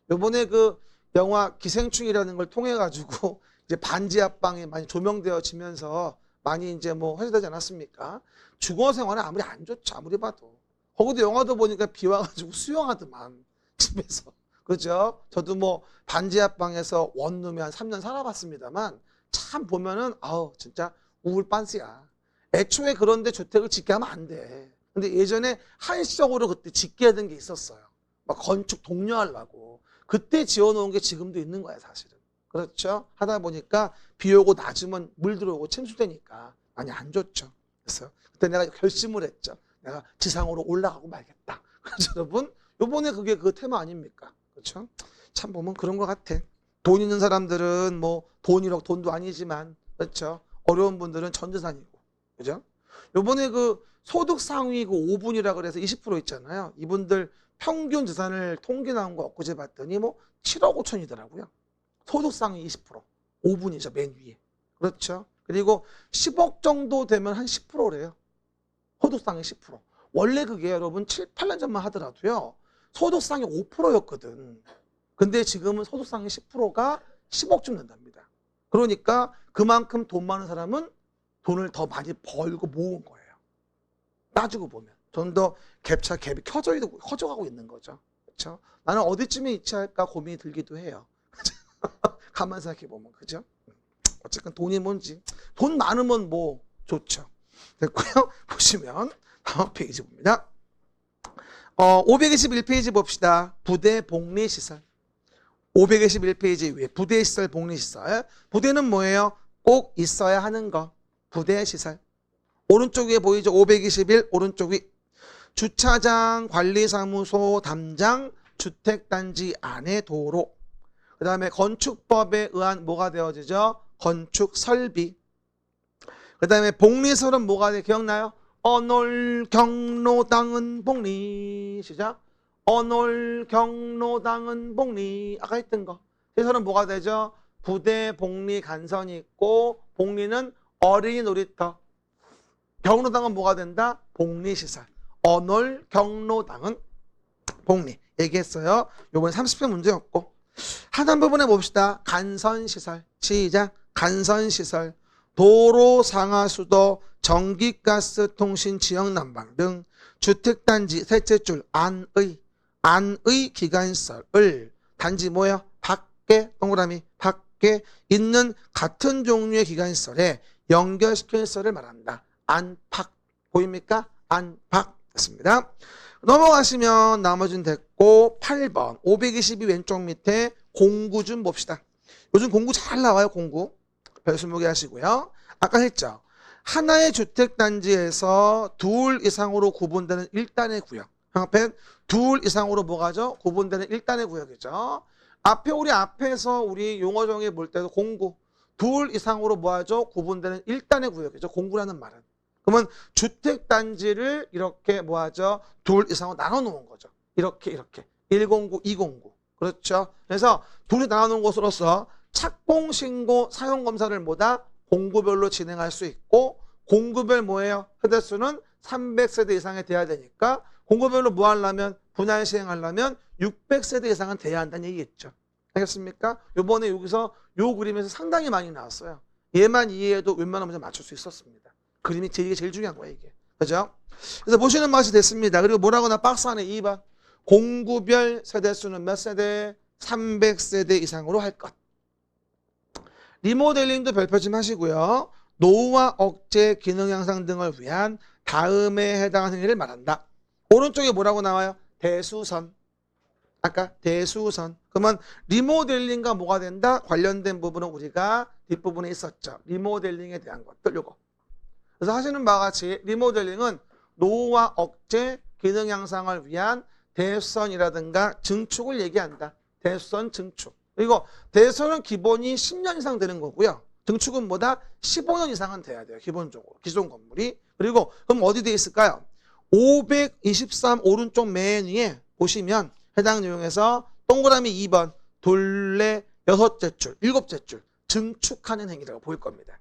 요번에 그 영화 기생충이라는 걸 통해 가지고 이제 반지하방에 많이 조명되어지면서 많이 이제 뭐 회자되지 않았습니까? 주거 생활은 아무리 안 좋죠. 아무리 봐도. 거기도 영화도 보니까 비 와가지고 수영하더만 집에서. 그죠? 저도 뭐 반지하방에서 원룸에 한 3년 살아봤습니다만 참 보면은 아우 진짜 우울 빤스야. 애초에 그런데 주택을 짓게 하면 안 돼. 근데 예전에 한시적으로 그때 짓게 하던 게 있었어요. 막 건축 독려하려고. 그때 지어놓은 게 지금도 있는 거야 사실은. 그렇죠? 하다 보니까 비 오고 낮으면 물 들어오고 침수되니까 많이 안 좋죠. 그래서 그때 내가 결심을 했죠. 내가 지상으로 올라가고 말겠다. 그래서 여러분 요번에 그게 그 테마 아닙니까? 그렇죠? 참 보면 그런 것 같아. 돈 있는 사람들은 뭐 돈도 아니지만 그렇죠? 어려운 분들은 전재산이고 그죠? 요번에 그 소득 상위 그 5분이라 그래서 20% 있잖아요. 이분들 평균 재산을 통계 나온 거 엊그제 봤더니 뭐 7억 5천이더라고요. 소득 상위 20%. 5분이죠. 맨 위에. 그렇죠. 그리고 10억 정도 되면 한 10%래요. 소득 상위 10%. 원래 그게 여러분 7, 8년 전만 하더라도요. 소득 상위 5%였거든. 근데 지금은 소득 상위 10%가 10억쯤 된답니다. 그러니까 그만큼 돈 많은 사람은 돈을 더 많이 벌고 모은 거예요. 따지고 보면. 좀 더 갭이 커져가고 있는 거죠. 그렇죠? 나는 어디쯤에 위치할까 고민이 들기도 해요. 가만 생각해 보면 그죠? 어쨌든 돈이 뭔지 돈 많으면 뭐 좋죠. 됐고요. 보시면 다음 페이지 봅니다. 521페이지 봅시다. 부대 복리시설. 521페이지 위에 부대시설 복리시설. 부대는 뭐예요? 꼭 있어야 하는 거. 부대시설. 오른쪽 위에 보이죠? 521 오른쪽 위. 주차장, 관리사무소, 담장, 주택단지 안의 도로. 그 다음에 건축법에 의한 뭐가 되어지죠? 건축설비. 그 다음에 복리설은 뭐가 돼? 기억나요? 언월경로당은 복리. 시작. 언월경로당은 복리. 아까 했던 거. 해설은 뭐가 되죠? 부대, 복리, 간선이 있고 복리는 어린이 놀이터. 경로당은 뭐가 된다? 복리시설. 언월경로당은 복리. 얘기했어요. 요번에 30회 문제였고. 하단 부분에 봅시다. 간선시설. 시작. 간선시설. 도로, 상하수도, 전기가스, 통신, 지역난방 등 주택단지 셋째 줄 안의 기관설을 단지 뭐예요? 밖에 동그라미 밖에 있는 같은 종류의 기관설에 연결시키는 설을 말한다. 안팎 보입니까? 안팎 됐습니다. 넘어가시면 나머지는 됐고 8번 522 왼쪽 밑에 공구 좀 봅시다. 요즘 공구 잘 나와요. 공구 별수무개 하시고요. 아까 했죠. 하나의 주택단지에서 둘 이상으로 구분되는 1단의 구역. 앞에 둘 이상으로 뭐가죠? 구분되는 1단의 구역이죠. 앞에 우리 앞에서 우리 용어 정의 볼 때도 공구. 둘 이상으로 뭐하죠? 구분되는 1단의 구역이죠. 공구라는 말은. 그러면 주택단지를 이렇게 뭐하죠? 둘 이상으로 나눠 놓은 거죠. 이렇게 1공구, 2공구. 그렇죠. 그래서 둘이 나눠 놓은 것으로서 착공, 신고, 사용 검사를 뭐다? 공구별로 진행할 수 있고 공구별 뭐예요? 세대수는 300세대 이상이 돼야 되니까 공구별로 뭐 하려면 분할 시행하려면 600세대 이상은 돼야 한다는 얘기겠죠. 알겠습니까? 요번에 여기서 요 그림에서 상당히 많이 나왔어요. 얘만 이해해도 웬만하면 좀 맞출 수 있었습니다. 그림이 이게 제일 중요한 거예요, 이게. 그죠? 그래서 보시는 맛이 됐습니다. 그리고 뭐라고 나 박스 안에 2번. 공구별 세대수는 몇 세대? 300세대 이상으로 할 것. 리모델링도 별표 좀 하시고요. 노후화 억제, 기능 향상 등을 위한 다음에 해당하는 행위를 말한다. 오른쪽에 뭐라고 나와요? 대수선. 아까 대수선. 그러면 리모델링과 뭐가 된다? 관련된 부분은 우리가 뒷부분에 있었죠. 리모델링에 대한 것들 요거. 그래서 하시는 바와 같이 리모델링은 노후화 억제, 기능 향상을 위한 대수선이라든가 증축을 얘기한다. 대수선 증축. 그리고 대수선은 기본이 10년 이상 되는 거고요. 증축은 뭐다? 15년 이상은 돼야 돼요. 기본적으로. 기존 건물이. 그리고 그럼 어디 돼 있을까요? 523 오른쪽 맨 위에 보시면 해당 내용에서 동그라미 2번 둘레 여섯째 줄, 일곱째 줄 증축하는 행위라고 보일 겁니다.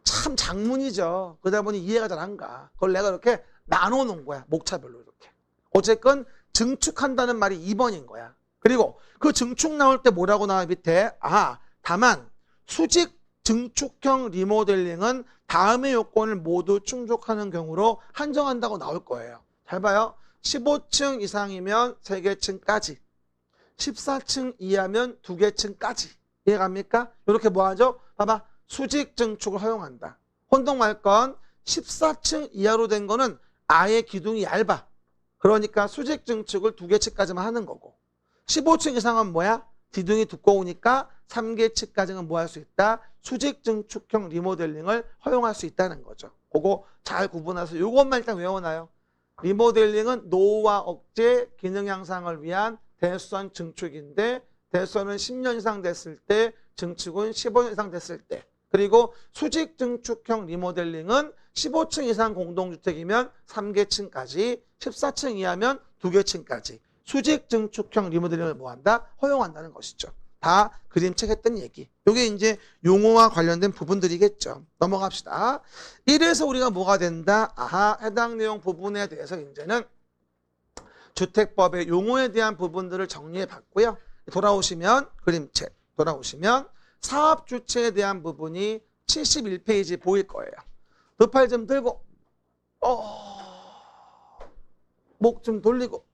참 장문이죠. 그러다 보니 이해가 잘 안 가. 그걸 내가 이렇게 나눠 놓은 거야. 목차별로 이렇게. 어쨌건 증축한다는 말이 2번인 거야. 그리고 그 증축 나올 때 뭐라고 나와 밑에? 다만 수직 증축형 리모델링은 다음의 요건을 모두 충족하는 경우로 한정한다고 나올 거예요. 잘 봐요. 15층 이상이면 3개 층까지, 14층 이하면 2개 층까지. 이해갑니까? 이렇게 뭐하죠? 봐봐. 수직 증축을 허용한다. 혼동말건 14층 이하로 된 거는 아예 기둥이 얇아. 그러니까 수직 증축을 2개 층까지만 하는 거고 15층 이상은 뭐야? 기둥이 두꺼우니까 3개 층까지는 뭐 할 수 있다? 수직 증축형 리모델링을 허용할 수 있다는 거죠. 그거 잘 구분해서 이것만 일단 외워놔요. 리모델링은 노후화 억제, 기능 향상을 위한 대수선 증축인데 대수선은 10년 이상 됐을 때, 증축은 15년 이상 됐을 때. 그리고 수직 증축형 리모델링은 15층 이상 공동주택이면 3개 층까지, 14층 이하면 2개 층까지. 수직 증축형 리모델링을 뭐한다? 허용한다는 것이죠. 다 그림책 했던 얘기. 이게 이제 용어와 관련된 부분들이겠죠. 넘어갑시다. 이래서 우리가 뭐가 된다? 해당 내용 부분에 대해서 이제는 주택법의 용어에 대한 부분들을 정리해 봤고요. 돌아오시면 그림책 돌아오시면 사업주체에 대한 부분이 71페이지 보일 거예요. 두 팔 좀 들고 목 좀 돌리고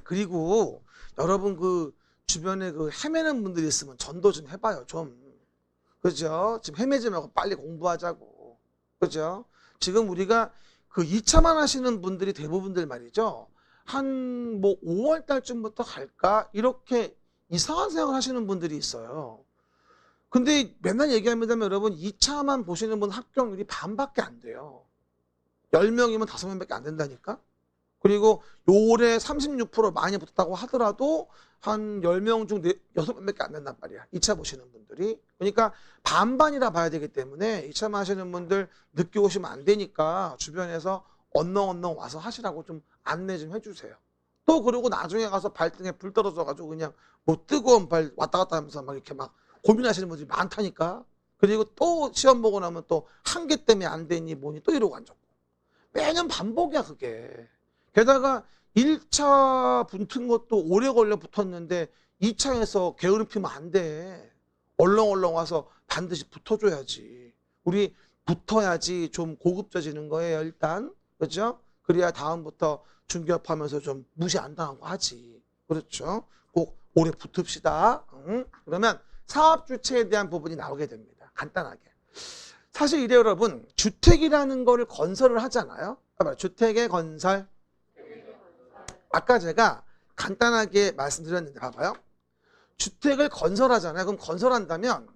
그리고 여러분 그 주변에 그 헤매는 분들이 있으면 전도 좀 해봐요. 좀. 그죠? 지금 헤매지 말고 빨리 공부하자고. 그죠? 지금 우리가 그 2차만 하시는 분들이 대부분들 말이죠. 한 뭐 5월 달쯤부터 갈까? 이렇게 이상한 생각을 하시는 분들이 있어요. 근데 맨날 얘기합니다만 여러분 2차만 보시는 분 합격률이 반밖에 안 돼요. 10명이면 5명밖에 안 된다니까. 그리고 올해 36% 많이 붙었다고 하더라도 한 10명 중 6명밖에 안 된단 말이야. 2차 보시는 분들이. 그러니까 반반이라 봐야 되기 때문에 2차 하시는 분들 늦게 오시면 안 되니까 주변에서 언능 와서 하시라고 좀 안내 좀 해주세요. 또 그러고 나중에 가서 발등에 불 떨어져가지고 그냥 뭐 뜨거운 발 왔다 갔다 하면서 막 이렇게 막 고민하시는 분들이 많다니까. 그리고 또 시험 보고 나면 또 한 개 때문에 안 되니 뭐니 또 이러고 앉았고. 매년 반복이야 그게. 게다가 1차 붙은 것도 오래 걸려 붙었는데 2차에서 게으름 피면 안 돼. 얼렁얼렁 와서 반드시 붙어줘야지. 우리 붙어야지 좀 고급져지는 거예요 일단. 그렇죠? 그래야 다음부터 중개업하면서 좀 무시 안 당하고 하지. 그렇죠? 꼭 오래 붙읍시다. 그러면 사업 주체에 대한 부분이 나오게 됩니다. 간단하게. 사실 이래 여러분 주택이라는 거를 건설을 하잖아요. 주택의 건설. 아까 제가 간단하게 말씀드렸는데 봐봐요. 주택을 건설하잖아요. 그럼 건설한다면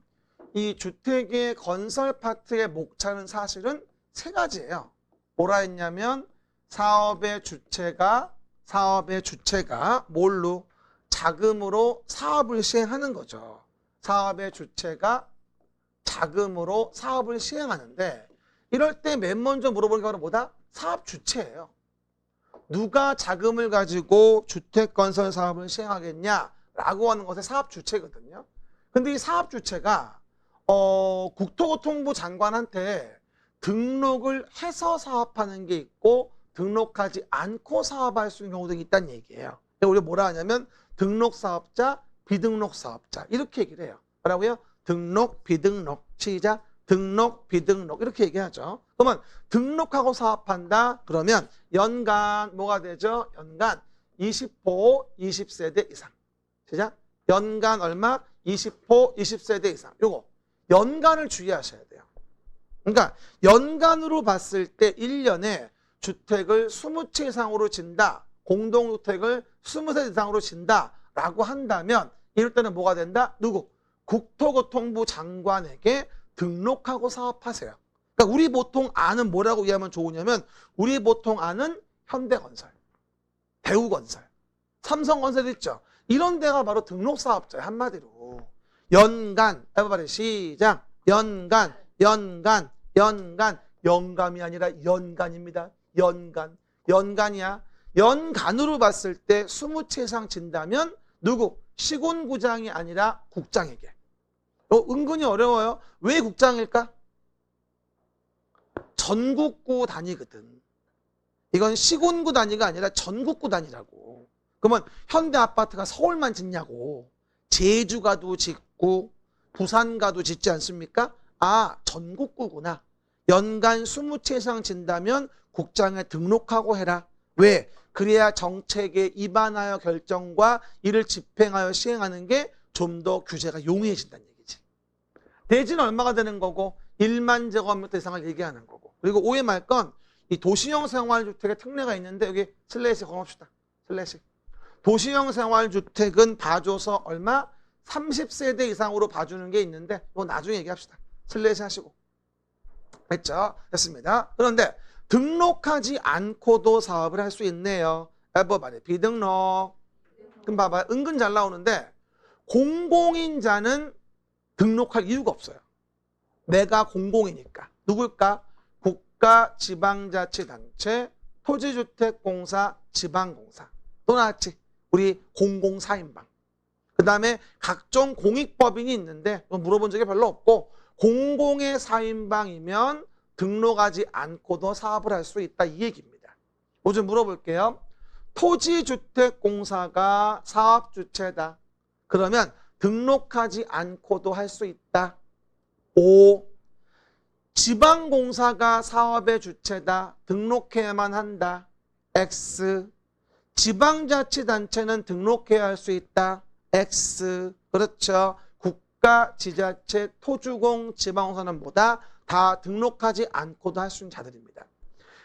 이 주택의 건설 파트의 목차는 사실은 세 가지예요. 뭐라 했냐면 사업의 주체가 뭘로? 자금으로 사업을 시행하는 거죠. 사업의 주체가 자금으로 사업을 시행하는데 이럴 때 맨 먼저 물어보는 게 바로 뭐다? 사업 주체예요. 누가 자금을 가지고 주택 건설 사업을 시행하겠냐라고 하는 것의 사업 주체거든요. 근데 이 사업 주체가 국토교통부 장관한테 등록을 해서 사업하는 게 있고 등록하지 않고 사업할 수 있는 경우도 있다는 얘기예요. 우리가 뭐라 하냐면 등록사업자, 비등록사업자 이렇게 얘기를 해요. 뭐라고요? 등록, 비등록. 시작. 등록, 비등록 이렇게 얘기하죠. 그러면 등록하고 사업한다. 그러면 연간 뭐가 되죠? 연간 20호 20세대 이상. 시작. 연간 얼마? 20호 20세대 이상. 요거 연간을 주의하셔야 돼요. 그러니까 연간으로 봤을 때 1년에 주택을 20채 이상으로 진다. 공동주택을 20세 이상으로 진다라고 한다면 이럴 때는 뭐가 된다? 누구? 국토교통부 장관에게 등록하고 사업하세요. 그러니까 우리 보통 아는 뭐라고 이해하면 좋으냐면 우리 보통 아는 현대건설, 대우건설, 삼성건설 있죠. 이런 데가 바로 등록사업자예요. 한마디로. 연간, everybody 시작. 연간, 영감이 아니라 연간입니다. 연간이야. 연간으로 봤을 때 20채 이상 진다면 누구? 시군구장이 아니라 국장에게. 은근히 어려워요. 왜 국장일까? 전국구 단위거든. 이건 시군구 단위가 아니라 전국구 단위라고. 그러면 현대아파트가 서울만 짓냐고. 제주가도 짓고 부산가도 짓지 않습니까? 아, 전국구구나. 연간 20채 이상 진다면 국장에 등록하고 해라. 왜? 그래야 정책에 입안하여 결정과 이를 집행하여 시행하는 게 좀 더 규제가 용이해진다는 얘기지. 대지는 얼마가 되는 거고 1만 제곱미터 이상을 얘기하는 거고. 그리고 오해 말 건 이 도시형 생활주택의 특례가 있는데 여기 슬래시 걸어봅시다. 슬래시. 도시형 생활주택은 봐줘서 얼마? 30세대 이상으로 봐주는 게 있는데 이거 나중에 얘기합시다. 슬래시 하시고. 됐죠? 됐습니다. 그런데 등록하지 않고도 사업을 할 수 있네요. 에버바디 비등록. 그럼 봐봐요. 은근 잘 나오는데 공공인자는 등록할 이유가 없어요. 내가 공공이니까. 누굴까? 국가, 지방자치단체, 토지주택공사, 지방공사. 또 나왔지? 우리 공공사인방. 그 다음에 각종 공익법인이 있는데 물어본 적이 별로 없고 공공의 사인방이면 등록하지 않고도 사업을 할 수 있다 이 얘기입니다. 좀 물어볼게요. 토지주택공사가 사업주체다. 그러면 등록하지 않고도 할 수 있다. 5. 지방공사가 사업의 주체다. 등록해야만 한다. X. 지방자치단체는 등록해야 할 수 있다. X. 그렇죠. 국가, 지자체, 토주공, 지방공사는 뭐다? 다 등록하지 않고도 할 수 있는 자들입니다.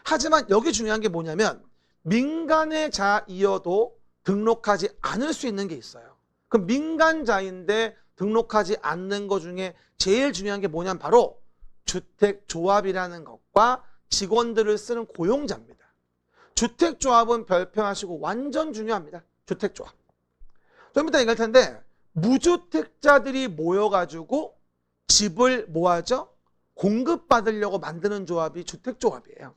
하지만 여기 중요한 게 뭐냐면 민간의 자이어도 등록하지 않을 수 있는 게 있어요. 그럼 민간자인데 등록하지 않는 것 중에 제일 중요한 게 뭐냐면 바로 주택조합이라는 것과 직원들을 쓰는 고용자입니다. 주택조합은 별표하시고 완전 중요합니다. 주택조합. 좀 이따 얘기할 텐데 무주택자들이 모여가지고 집을 뭐하죠? 공급받으려고 만드는 조합이 주택조합이에요.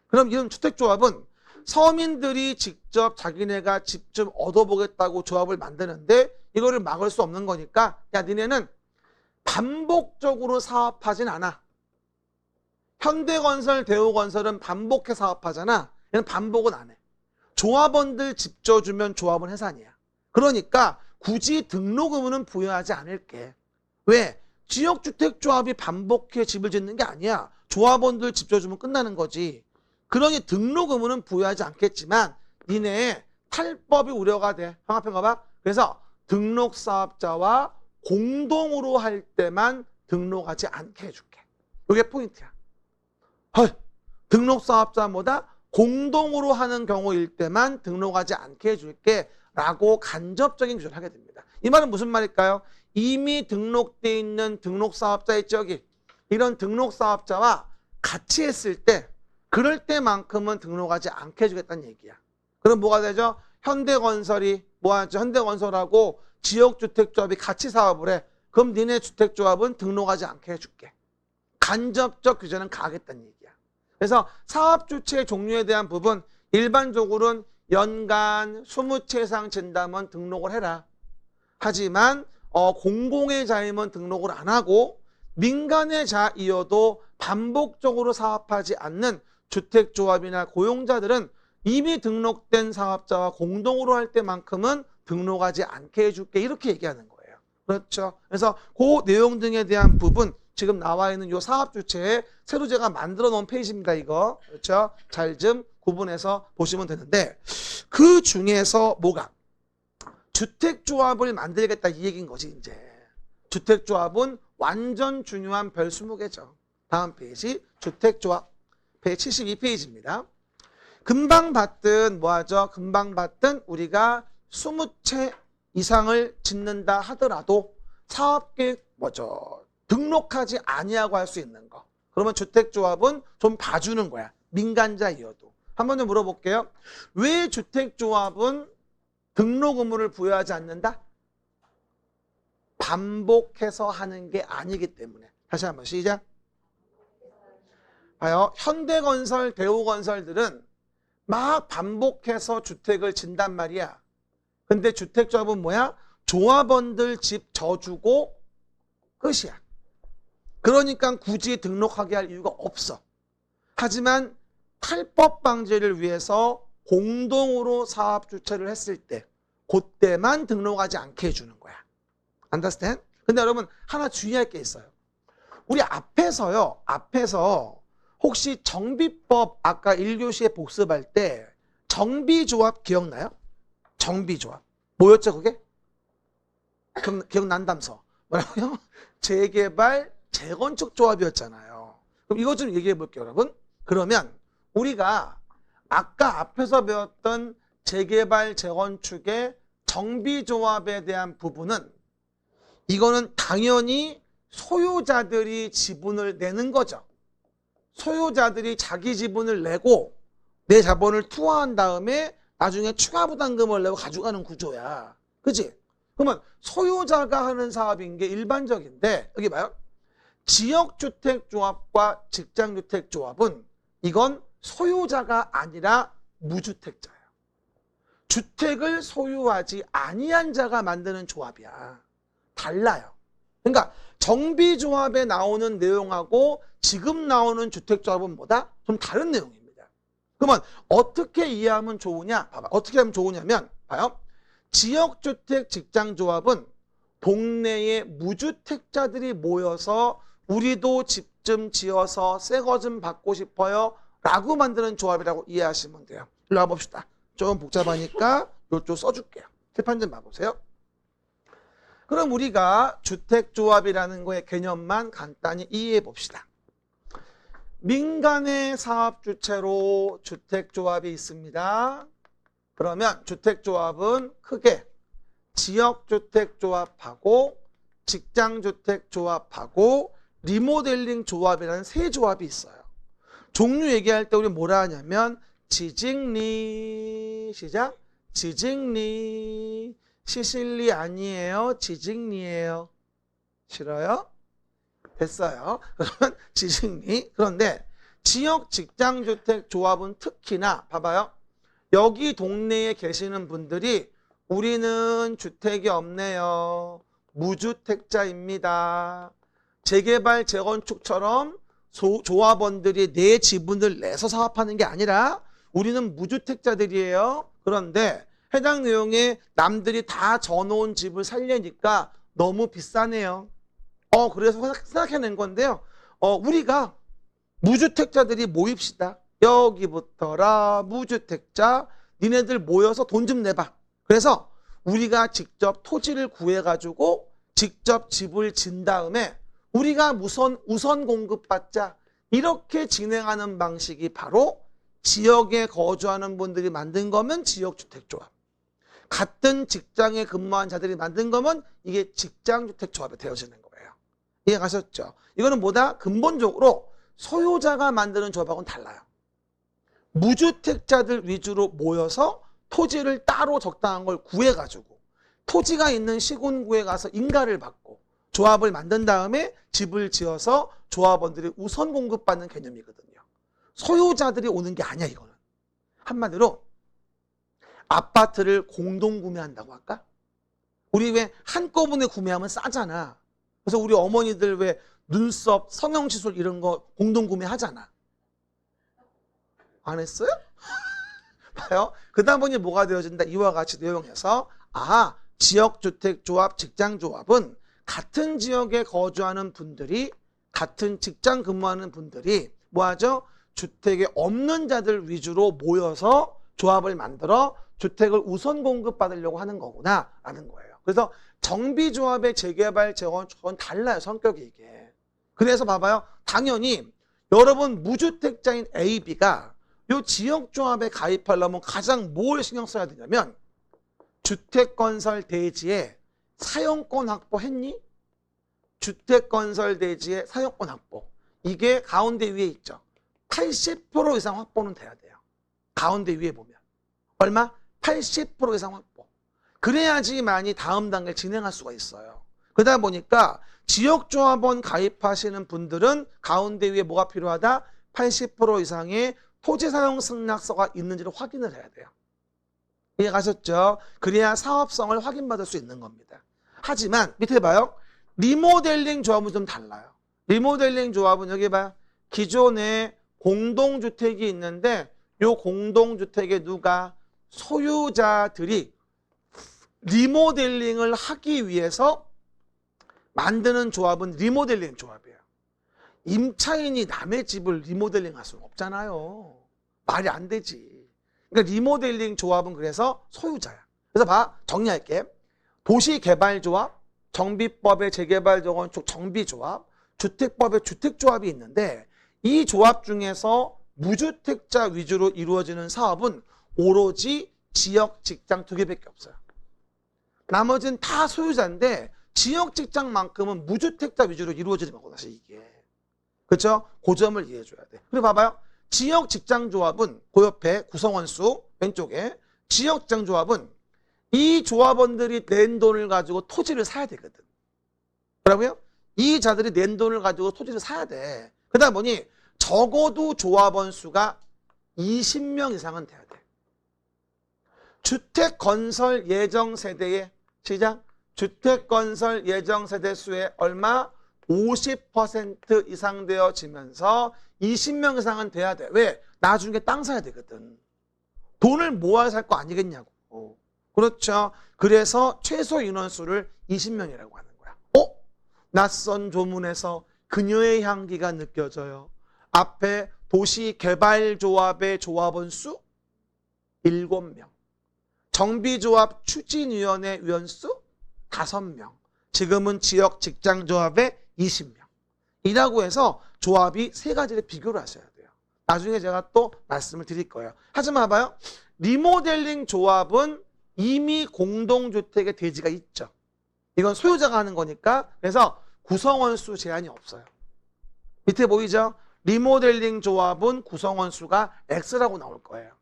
그럼 이런 주택조합은 서민들이 직접 자기네가 집 좀 얻어보겠다고 조합을 만드는데 이거를 막을 수 없는 거니까 야 니네는 반복적으로 사업하진 않아. 현대건설, 대우건설은 반복해 사업하잖아. 얘는 반복은 안 해. 조합원들 집 줘주면 조합은 해산이야. 그러니까 굳이 등록 의무는 부여하지 않을게. 왜? 지역주택조합이 반복해 집을 짓는 게 아니야. 조합원들 집 줘주면 끝나는 거지. 그러니 등록 의무는 부여하지 않겠지만 니네 탈법이 우려가 돼. 형합형 가봐. 그래서 등록사업자와 공동으로 할 때만 등록하지 않게 해줄게. 이게 포인트야. 헐, 등록사업자보다 공동으로 하는 경우일 때만 등록하지 않게 해줄게 라고 간접적인 규정을 하게 됩니다. 이 말은 무슨 말일까요? 이미 등록되어 있는 등록사업자 있죠, 여기. 이런 등록사업자와 같이 했을 때 그럴 때만큼은 등록하지 않게 해주겠다는 얘기야. 그럼 뭐가 되죠? 현대건설이 뭐하죠? 현대건설하고 지역주택조합이 같이 사업을 해. 그럼 니네 주택조합은 등록하지 않게 해줄게. 간접적 규제는 가하겠다는 얘기야. 그래서 사업주체의 종류에 대한 부분 일반적으로는 연간 20채 이상 진다면 등록을 해라. 하지만 공공의 자임은 등록을 안 하고 민간의 자이어도 반복적으로 사업하지 않는 주택조합이나 고용자들은 이미 등록된 사업자와 공동으로 할 때만큼은 등록하지 않게 해줄게 이렇게 얘기하는 거예요. 그렇죠? 그래서 그 내용 등에 대한 부분 지금 나와 있는 이 사업주체에 새로 제가 만들어 놓은 페이지입니다. 이거 그렇죠? 잘 좀 구분해서 보시면 되는데 그 중에서 뭐가 주택조합을 만들겠다 이 얘기인 거지 이제. 주택조합은 완전 중요한 별 20개죠. 다음 페이지 주택조합 페이지 72페이지입니다. 금방 봤던 뭐하죠? 금방 봤던 우리가 20채 이상을 짓는다 하더라도 사업계획 뭐죠? 등록하지 아니하고 할 수 있는 거. 그러면 주택조합은 좀 봐주는 거야. 민간자이어도. 한번 좀 물어볼게요. 왜 주택조합은 등록 의무를 부여하지 않는다? 반복해서 하는 게 아니기 때문에. 다시 한번 시작. 봐요. 현대건설, 대우건설들은 막 반복해서 주택을 짓단 말이야. 근데 주택조합은 뭐야? 조합원들 집 져주고 끝이야. 그러니까 굳이 등록하게 할 이유가 없어. 하지만 탈법 방지를 위해서 공동으로 사업 주체를 했을 때 그때만 등록하지 않게 해주는 거야. Understand? 근데 여러분 하나 주의할 게 있어요. 우리 앞에서 혹시 정비법 아까 1교시에 복습할 때 정비조합 기억나요? 정비조합. 뭐였죠 그게? 기억난다면서. 뭐라고요? 재개발, 재건축 조합이었잖아요. 그럼 이것 좀 얘기해 볼게요 여러분. 그러면 우리가 아까 앞에서 배웠던 재개발, 재건축의 정비조합에 대한 부분은 이거는 당연히 소유자들이 지분을 내는 거죠. 소유자들이 자기 지분을 내고 내 자본을 투하한 다음에 나중에 추가 부담금을 내고 가져가는 구조야. 그치? 그러면 소유자가 하는 사업인 게 일반적인데 여기 봐요. 지역주택조합과 직장주택조합은 이건 소유자가 아니라 무주택자예요. 주택을 소유하지 아니한 자가 만드는 조합이야. 달라요. 그러니까 정비조합에 나오는 내용하고 지금 나오는 주택조합은 뭐다? 좀 다른 내용입니다. 그러면 어떻게 이해하면 좋으냐? 봐봐. 어떻게 하면 좋으냐면 봐요. 지역주택 직장조합은 동네에 무주택자들이 모여서 우리도 집 좀 지어서 새 거 좀 받고 싶어요 라고 만드는 조합이라고 이해하시면 돼요. 일로 와봅시다. 좀 복잡하니까 이쪽 써줄게요. 칠판 좀 봐보세요. 그럼 우리가 주택조합이라는 거의 개념만 간단히 이해해 봅시다. 민간의 사업주체로 주택조합이 있습니다. 그러면 주택조합은 크게 지역주택조합하고 직장주택 조합하고 리모델링 조합이라는 세 조합이 있어요. 종류 얘기할 때 우리 뭐라 하냐면 지직리, 시작. 지직리. 시실리 아니에요. 지직리예요. 싫어요? 됐어요. 그러면 지직리. 그런데 지역 직장주택 조합은 특히나 봐봐요. 여기 동네에 계시는 분들이 우리는 주택이 없네요. 무주택자입니다. 재개발, 재건축처럼 조합원들이 내 지분을 내서 사업하는 게 아니라 우리는 무주택자들이에요. 그런데 해당 내용에 남들이 다 져놓은 집을 살려니까 너무 비싸네요. 그래서 생각해낸 건데요. 우리가 무주택자들이 모입시다. 여기부터라 무주택자 니네들 모여서 돈 좀 내봐. 그래서 우리가 직접 토지를 구해가지고 직접 집을 진 다음에 우리가 우선 공급받자. 이렇게 진행하는 방식이 바로 지역에 거주하는 분들이 만든 거면 지역주택조합. 같은 직장에 근무한 자들이 만든 거면 이게 직장주택조합이 되어지는 거예요. 이해가셨죠? 이거는 뭐다? 근본적으로 소유자가 만드는 조합하고는 달라요. 무주택자들 위주로 모여서 토지를 따로 적당한 걸 구해가지고 토지가 있는 시군구에 가서 인가를 받고 조합을 만든 다음에 집을 지어서 조합원들이 우선 공급받는 개념이거든요. 소유자들이 오는 게 아니야, 이거는. 한마디로 아파트를 공동 구매한다고 할까? 우리 왜 한꺼번에 구매하면 싸잖아. 그래서 우리 어머니들 왜 눈썹, 성형시술 이런 거 공동 구매하잖아. 안 했어요? 봐요. 그러다 보니 뭐가 되어진다? 이와 같이 내용에서 지역주택조합, 직장조합은 같은 지역에 거주하는 분들이 같은 직장 근무하는 분들이 뭐하죠? 주택에 없는 자들 위주로 모여서 조합을 만들어 주택을 우선 공급받으려고 하는 거구나 라는 거예요. 그래서 정비조합의 재개발, 재건축은 달라요. 성격이 이게. 그래서 봐봐요. 당연히 여러분 무주택자인 A, B가 이 지역조합에 가입하려면 가장 뭘 신경 써야 되냐면 주택건설 대지에 사용권 확보했니? 주택건설 대지에 사용권 확보. 이게 가운데 위에 있죠. 80% 이상 확보는 돼야 돼요. 가운데 위에 보면. 얼마? 80% 이상 확보. 그래야지만이 다음 단계를 진행할 수가 있어요. 그러다 보니까 지역조합원 가입하시는 분들은 가운데 위에 뭐가 필요하다? 80% 이상의 토지사용 승낙서가 있는지를 확인을 해야 돼요. 이해 가셨죠? 그래야 사업성을 확인받을 수 있는 겁니다. 하지만 밑에 봐요. 리모델링 조합은 좀 달라요. 리모델링 조합은 여기 봐요. 기존에 공동주택이 있는데 이 공동주택에 누가 소유자들이 리모델링을 하기 위해서 만드는 조합은 리모델링 조합이에요. 임차인이 남의 집을 리모델링 할 수는 없잖아요. 말이 안 되지. 그러니까 리모델링 조합은 그래서 소유자야. 그래서 정리할게. 도시개발조합, 정비법의 재개발 재건축 정비조합, 주택법의 주택조합이 있는데 이 조합 중에서 무주택자 위주로 이루어지는 사업은 오로지 지역 직장 2개밖에 없어요. 나머지는 다 소유자인데 지역 직장만큼은 무주택자 위주로 이루어지는 거고 사실 이게. 그렇죠? 그 점을 이해해 줘야 돼. 그리고 봐봐요. 지역 직장 조합은 그 옆에 구성원 수 왼쪽에 지역 직장 조합은 이 조합원들이 낸 돈을 가지고 토지를 사야 되거든. 뭐라고요? 이 자들이 낸 돈을 가지고 토지를 사야 돼. 그러다 보니 적어도 조합원 수가 20명 이상은 돼야 돼. 주택건설 예정세대의 시작. 주택건설 예정세대 수의 얼마? 50% 이상 되어지면서 20명 이상은 돼야 돼. 왜? 나중에 땅 사야 되거든. 돈을 모아야 살 거 아니겠냐고. 그렇죠. 그래서 최소 인원수를 20명이라고 하는 거야. 낯선 조문에서 그녀의 향기가 느껴져요. 앞에 도시개발조합의 조합원 수 7명. 정비조합 추진위원회 위원수 5명. 지금은 지역 직장조합의 20명. 이라고 해서 조합이 3가지를 비교를 하셔야 돼요. 나중에 제가 또 말씀을 드릴 거예요. 하지만 봐봐요. 리모델링 조합은 이미 공동주택의 대지가 있죠. 이건 소유자가 하는 거니까. 그래서 구성원 수 제한이 없어요. 밑에 보이죠? 리모델링 조합은 구성원 수가 X라고 나올 거예요.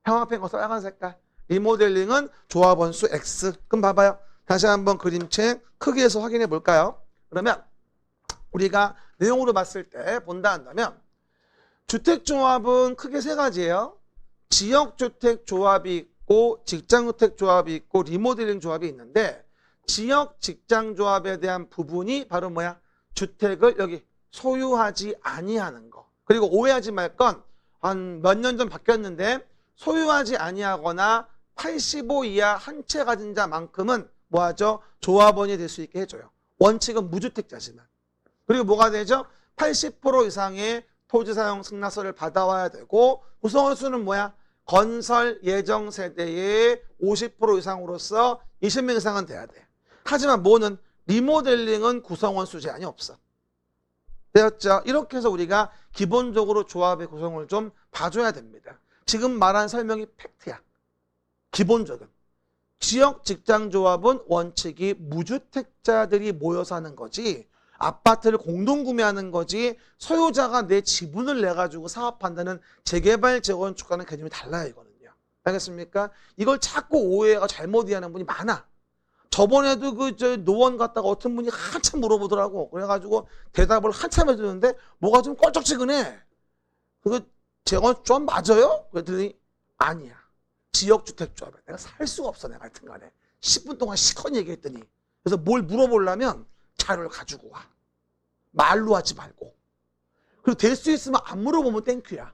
형광펜 거서 빨간 색깔. 리모델링은 조합원 수 X. 그럼 봐봐요. 다시 한번 그림책 크기에서 확인해 볼까요? 그러면 우리가 내용으로 봤을 때 본다 한다면 주택조합은 크게 세 가지예요. 지역주택조합이 있고 직장주택조합이 있고 리모델링 조합이 있는데 지역 직장조합에 대한 부분이 바로 뭐야? 주택을 여기 소유하지 아니하는 거. 그리고 오해하지 말 건 한 몇 년 전 바뀌었는데 소유하지 아니하거나 85 이하 한 채 가진 자만큼은 뭐하죠? 조합원이 될 수 있게 해줘요. 원칙은 무주택자지만. 그리고 뭐가 되죠? 80% 이상의 토지사용 승낙서를 받아와야 되고 구성원 수는 뭐야? 건설 예정 세대의 50% 이상으로서 20명 이상은 돼야 돼. 하지만 뭐는 리모델링은 구성원 수 제한이 없어. 되었죠? 이렇게 해서 우리가 기본적으로 조합의 구성을 좀 봐줘야 됩니다. 지금 말한 설명이 팩트야. 기본적인. 지역 직장조합은 원칙이 무주택자들이 모여서 하는 거지 아파트를 공동구매하는 거지 소유자가 내 지분을 내가지고 사업한다는 재개발 재건축과는 개념이 달라요. 이거는요. 알겠습니까? 이걸 자꾸 오해가 잘못 이해하는 분이 많아. 저번에도 노원 갔다가 어떤 분이 한참 물어보더라고. 그래가지고 대답을 한참 해주는데 뭐가 좀 껄쩍지근해. 그거 재건축 조합 맞아요? 그랬더니 아니야. 지역주택조합에 내가 살 수가 없어. 내가 하여튼 간에 10분 동안 시커니 얘기했더니 그래서 뭘 물어보려면 자료를 가지고 와. 말로 하지 말고. 그리고 될 수 있으면 안 물어보면 땡큐야.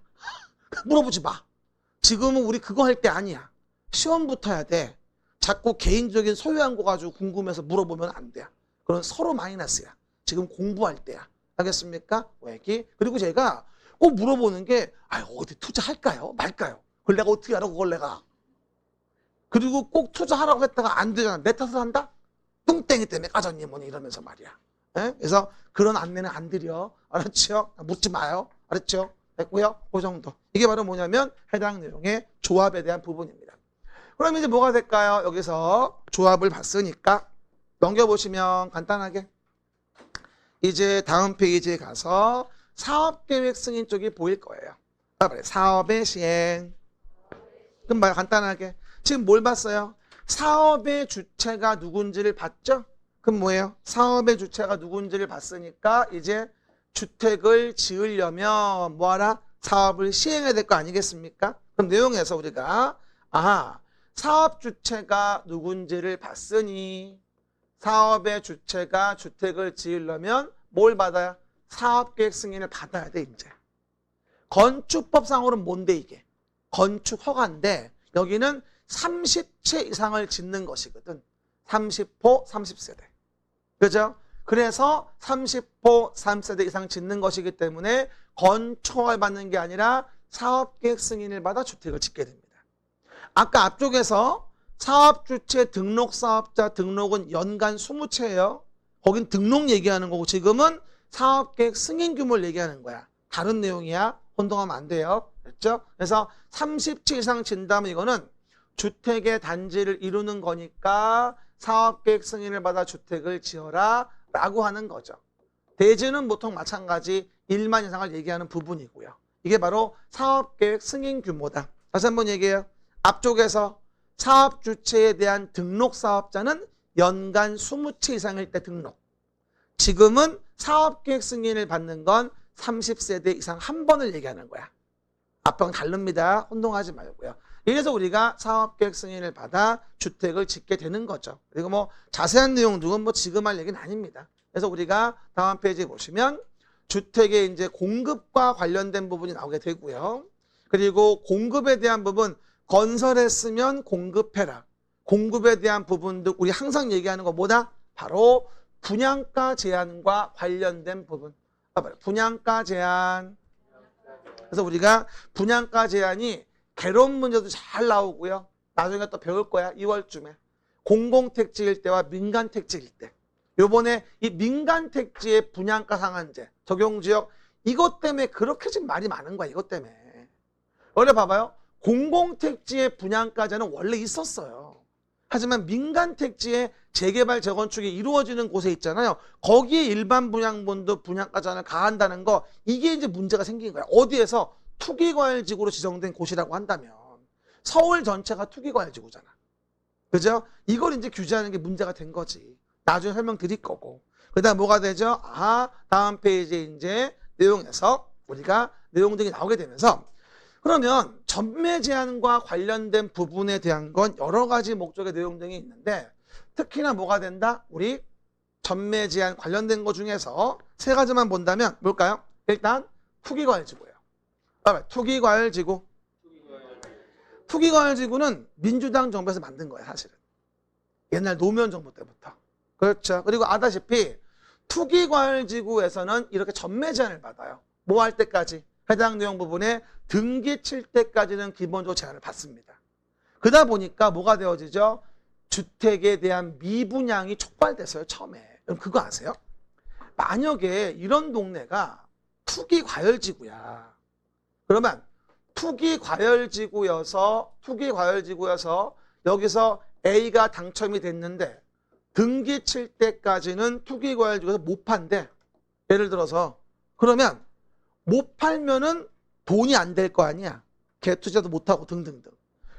물어보지 마. 지금은 우리 그거 할 때 아니야. 시험 붙어야 돼. 자꾸 개인적인 소유한 거 가지고 궁금해서 물어보면 안 돼. 그건 서로 마이너스야. 지금 공부할 때야. 알겠습니까? 얘기. 그리고 제가 꼭 물어보는 게 어디 투자할까요? 말까요? 그걸 내가 어떻게 알아? 그걸 내가. 그리고 꼭 투자하라고 했다가 안 되잖아. 내 탓을 한다? 뚱땡이 때문에 까졌니 뭐니 이러면서 말이야. 에? 그래서 그런 안내는 안 드려. 알았죠? 묻지 마요. 알았죠? 됐고요. 그 정도. 이게 바로 뭐냐면 해당 내용의 조합에 대한 부분입니다. 그럼 이제 뭐가 될까요? 여기서 조합을 봤으니까 넘겨보시면 간단하게 이제 다음 페이지에 가서 사업계획 승인 쪽이 보일 거예요. 사업의 시행. 그럼 봐요. 간단하게. 지금 뭘 봤어요? 사업의 주체가 누군지를 봤죠? 그럼 뭐예요? 사업의 주체가 누군지를 봤으니까 이제 주택을 지으려면 뭐하라? 사업을 시행해야 될 거 아니겠습니까? 그럼 내용에서 우리가 사업 주체가 누군지를 봤으니 사업의 주체가 주택을 지으려면 뭘 받아야? 사업계획 승인을 받아야 돼 이제. 건축법상으로는 뭔데 이게? 건축 허가인데 여기는 30채 이상을 짓는 것이거든. 30호, 30세대. 그죠? 그래서 30호, 30세대 이상 짓는 것이기 때문에 건축허가를 받는 게 아니라 사업계획 승인을 받아 주택을 짓게 됩니다. 아까 앞쪽에서 사업주체 등록사업자 등록은 연간 20채예요. 거긴 등록 얘기하는 거고 지금은 사업계획 승인 규모를 얘기하는 거야. 다른 내용이야. 혼동하면 안 돼요. 그렇죠? 그래서 30채 이상 진다면 이거는 주택의 단지를 이루는 거니까 사업계획 승인을 받아 주택을 지어라 라고 하는 거죠. 대지는 보통 마찬가지 1만 이상을 얘기하는 부분이고요. 이게 바로 사업계획 승인 규모다. 다시 한번 얘기해요. 앞쪽에서 사업 주체에 대한 등록 사업자는 연간 20채 이상일 때 등록. 지금은 사업계획 승인을 받는 건 30세대 이상 한 번을 얘기하는 거야. 앞방은 다릅니다. 혼동하지 말고요. 이래서 우리가 사업계획 승인을 받아 주택을 짓게 되는 거죠. 그리고 뭐 자세한 내용들은 뭐 지금 할 얘기는 아닙니다. 그래서 우리가 다음 페이지 보시면 주택의 이제 공급과 관련된 부분이 나오게 되고요. 그리고 공급에 대한 부분 건설했으면 공급해라. 공급에 대한 부분도 우리 항상 얘기하는 거 뭐다? 바로 분양가 제한과 관련된 부분. 분양가 제한. 그래서 우리가 분양가 제한이 개론 문제도 잘 나오고요. 나중에 또 배울 거야. 2월쯤에. 공공택지일 때와 민간택지일 때. 요번에 이 민간택지의 분양가 상한제, 적용지역 이것 때문에 그렇게 지금 말이 많은 거야. 이것 때문에. 원래 봐봐요. 공공택지의 분양가제는 원래 있었어요. 하지만 민간 택지의 재개발 재건축이 이루어지는 곳에 있잖아요. 거기에 일반 분양분도 분양가 제한을 가한다는 거, 이게 이제 문제가 생긴 거야. 어디에서? 투기과열지구로 지정된 곳이라고 한다면 서울 전체가 투기과열지구잖아. 그죠? 이걸 이제 규제하는 게 문제가 된 거지. 나중에 설명드릴 거고. 그다음 뭐가 되죠? 다음 페이지에 이제 내용에서 우리가 내용들이 나오게 되면서, 그러면 전매 제한과 관련된 부분에 대한 건 여러 가지 목적의 내용 등이 있는데, 특히나 뭐가 된다? 우리 전매 제한 관련된 것 중에서 세 가지만 본다면 뭘까요? 일단 투기과열지구예요. 투기과열지구. 투기과열지구는 민주당 정부에서 만든 거예요, 사실은. 옛날 노무현 정부 때부터. 그렇죠. 그리고 아다시피 투기과열지구에서는 이렇게 전매 제한을 받아요. 뭐 할 때까지? 해당 내용 부분에 등기 칠 때까지는 기본적으로 제한을 받습니다. 그러다 보니까 뭐가 되어지죠? 주택에 대한 미분양이 촉발됐어요, 처음에. 그럼 그거 아세요? 만약에 이런 동네가 투기과열지구야. 그러면 투기과열지구여서 여기서 A가 당첨이 됐는데 등기 칠 때까지는 투기과열지구에서 못 판대. 예를 들어서. 그러면 못 팔면은 돈이 안 될 거 아니야. 개투자도 못하고 등등등.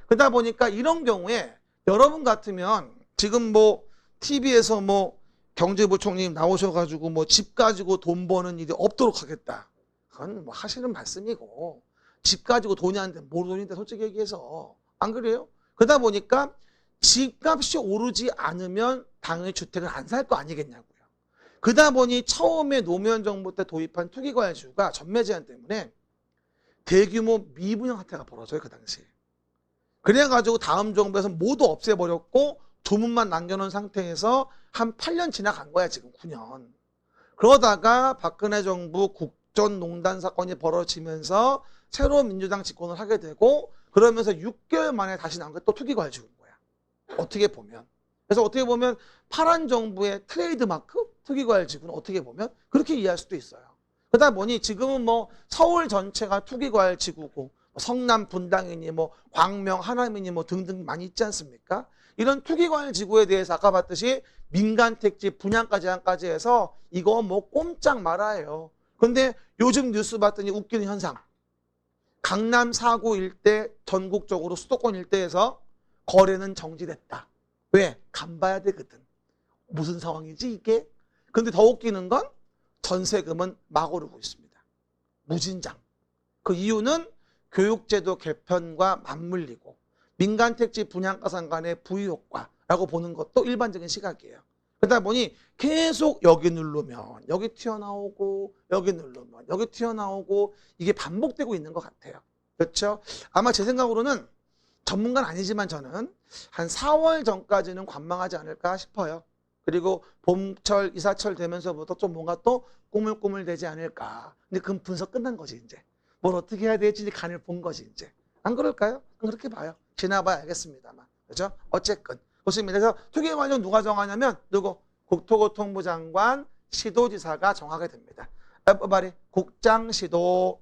그러다 보니까 이런 경우에 여러분 같으면 지금 뭐 TV에서 뭐 경제부총리님 나오셔가지고 뭐 집 가지고 돈 버는 일이 없도록 하겠다. 그건 뭐 하시는 말씀이고, 집 가지고 돈이 안 돼. 뭘 돈인데 솔직히 얘기해서. 안 그래요? 그러다 보니까 집값이 오르지 않으면 당연히 주택을 안 살 거 아니겠냐고요. 그러다 보니 처음에 노무현 정부 때 도입한 투기과열지구가 전매 제한 때문에 대규모 미분양 사태가 벌어져요, 그 당시에. 그래가지고 다음 정부에서 모두 없애버렸고 조문만 남겨놓은 상태에서 한 8년 지나간 거야, 지금 9년. 그러다가 박근혜 정부 국전농단 사건이 벌어지면서 새로운 민주당 집권을 하게 되고, 그러면서 6개월 만에 다시 나온 게 또 투기과열지구인 거야. 어떻게 보면. 그래서 어떻게 보면 파란 정부의 트레이드마크? 투기과열지구는 어떻게 보면 그렇게 이해할 수도 있어요. 그러다 보니 지금은 뭐 서울 전체가 투기과열지구고, 성남 분당이니 뭐 광명 하남이니 뭐 등등 많이 있지 않습니까? 이런 투기과열지구에 대해서 아까 봤듯이 민간택지 분양가 제한까지 해서 이거 뭐 꼼짝 말아요. 근데 요즘 뉴스 봤더니 웃기는 현상. 강남 4구 일대 전국적으로 수도권 일대에서 거래는 정지됐다. 왜? 간봐야 되거든. 무슨 상황이지 이게? 근데 더 웃기는 건 전세금은 막 오르고 있습니다. 무진장. 그 이유는 교육제도 개편과 맞물리고 민간택지 분양가 상간의 부유효과라고 보는 것도 일반적인 시각이에요. 그러다 보니 계속 여기 누르면 여기 튀어나오고 여기 누르면 여기 튀어나오고 이게 반복되고 있는 것 같아요. 그렇죠? 아마 제 생각으로는 전문가는 아니지만 저는 한 4월 전까지는 관망하지 않을까 싶어요. 그리고 봄철, 이사철 되면서부터 좀 뭔가 또 꾸물꾸물 되지 않을까. 근데 그 분석 끝난 거지, 이제. 뭘 어떻게 해야 될지 간을 본 거지, 이제. 안 그럴까요? 그렇게 봐요. 지나봐야 알겠습니다만. 그죠? 어쨌건. 좋습니다. 그래서 투기과열 누가 정하냐면, 누구? 국토교통부 장관, 시도지사가 정하게 됩니다. 말이 국장시도.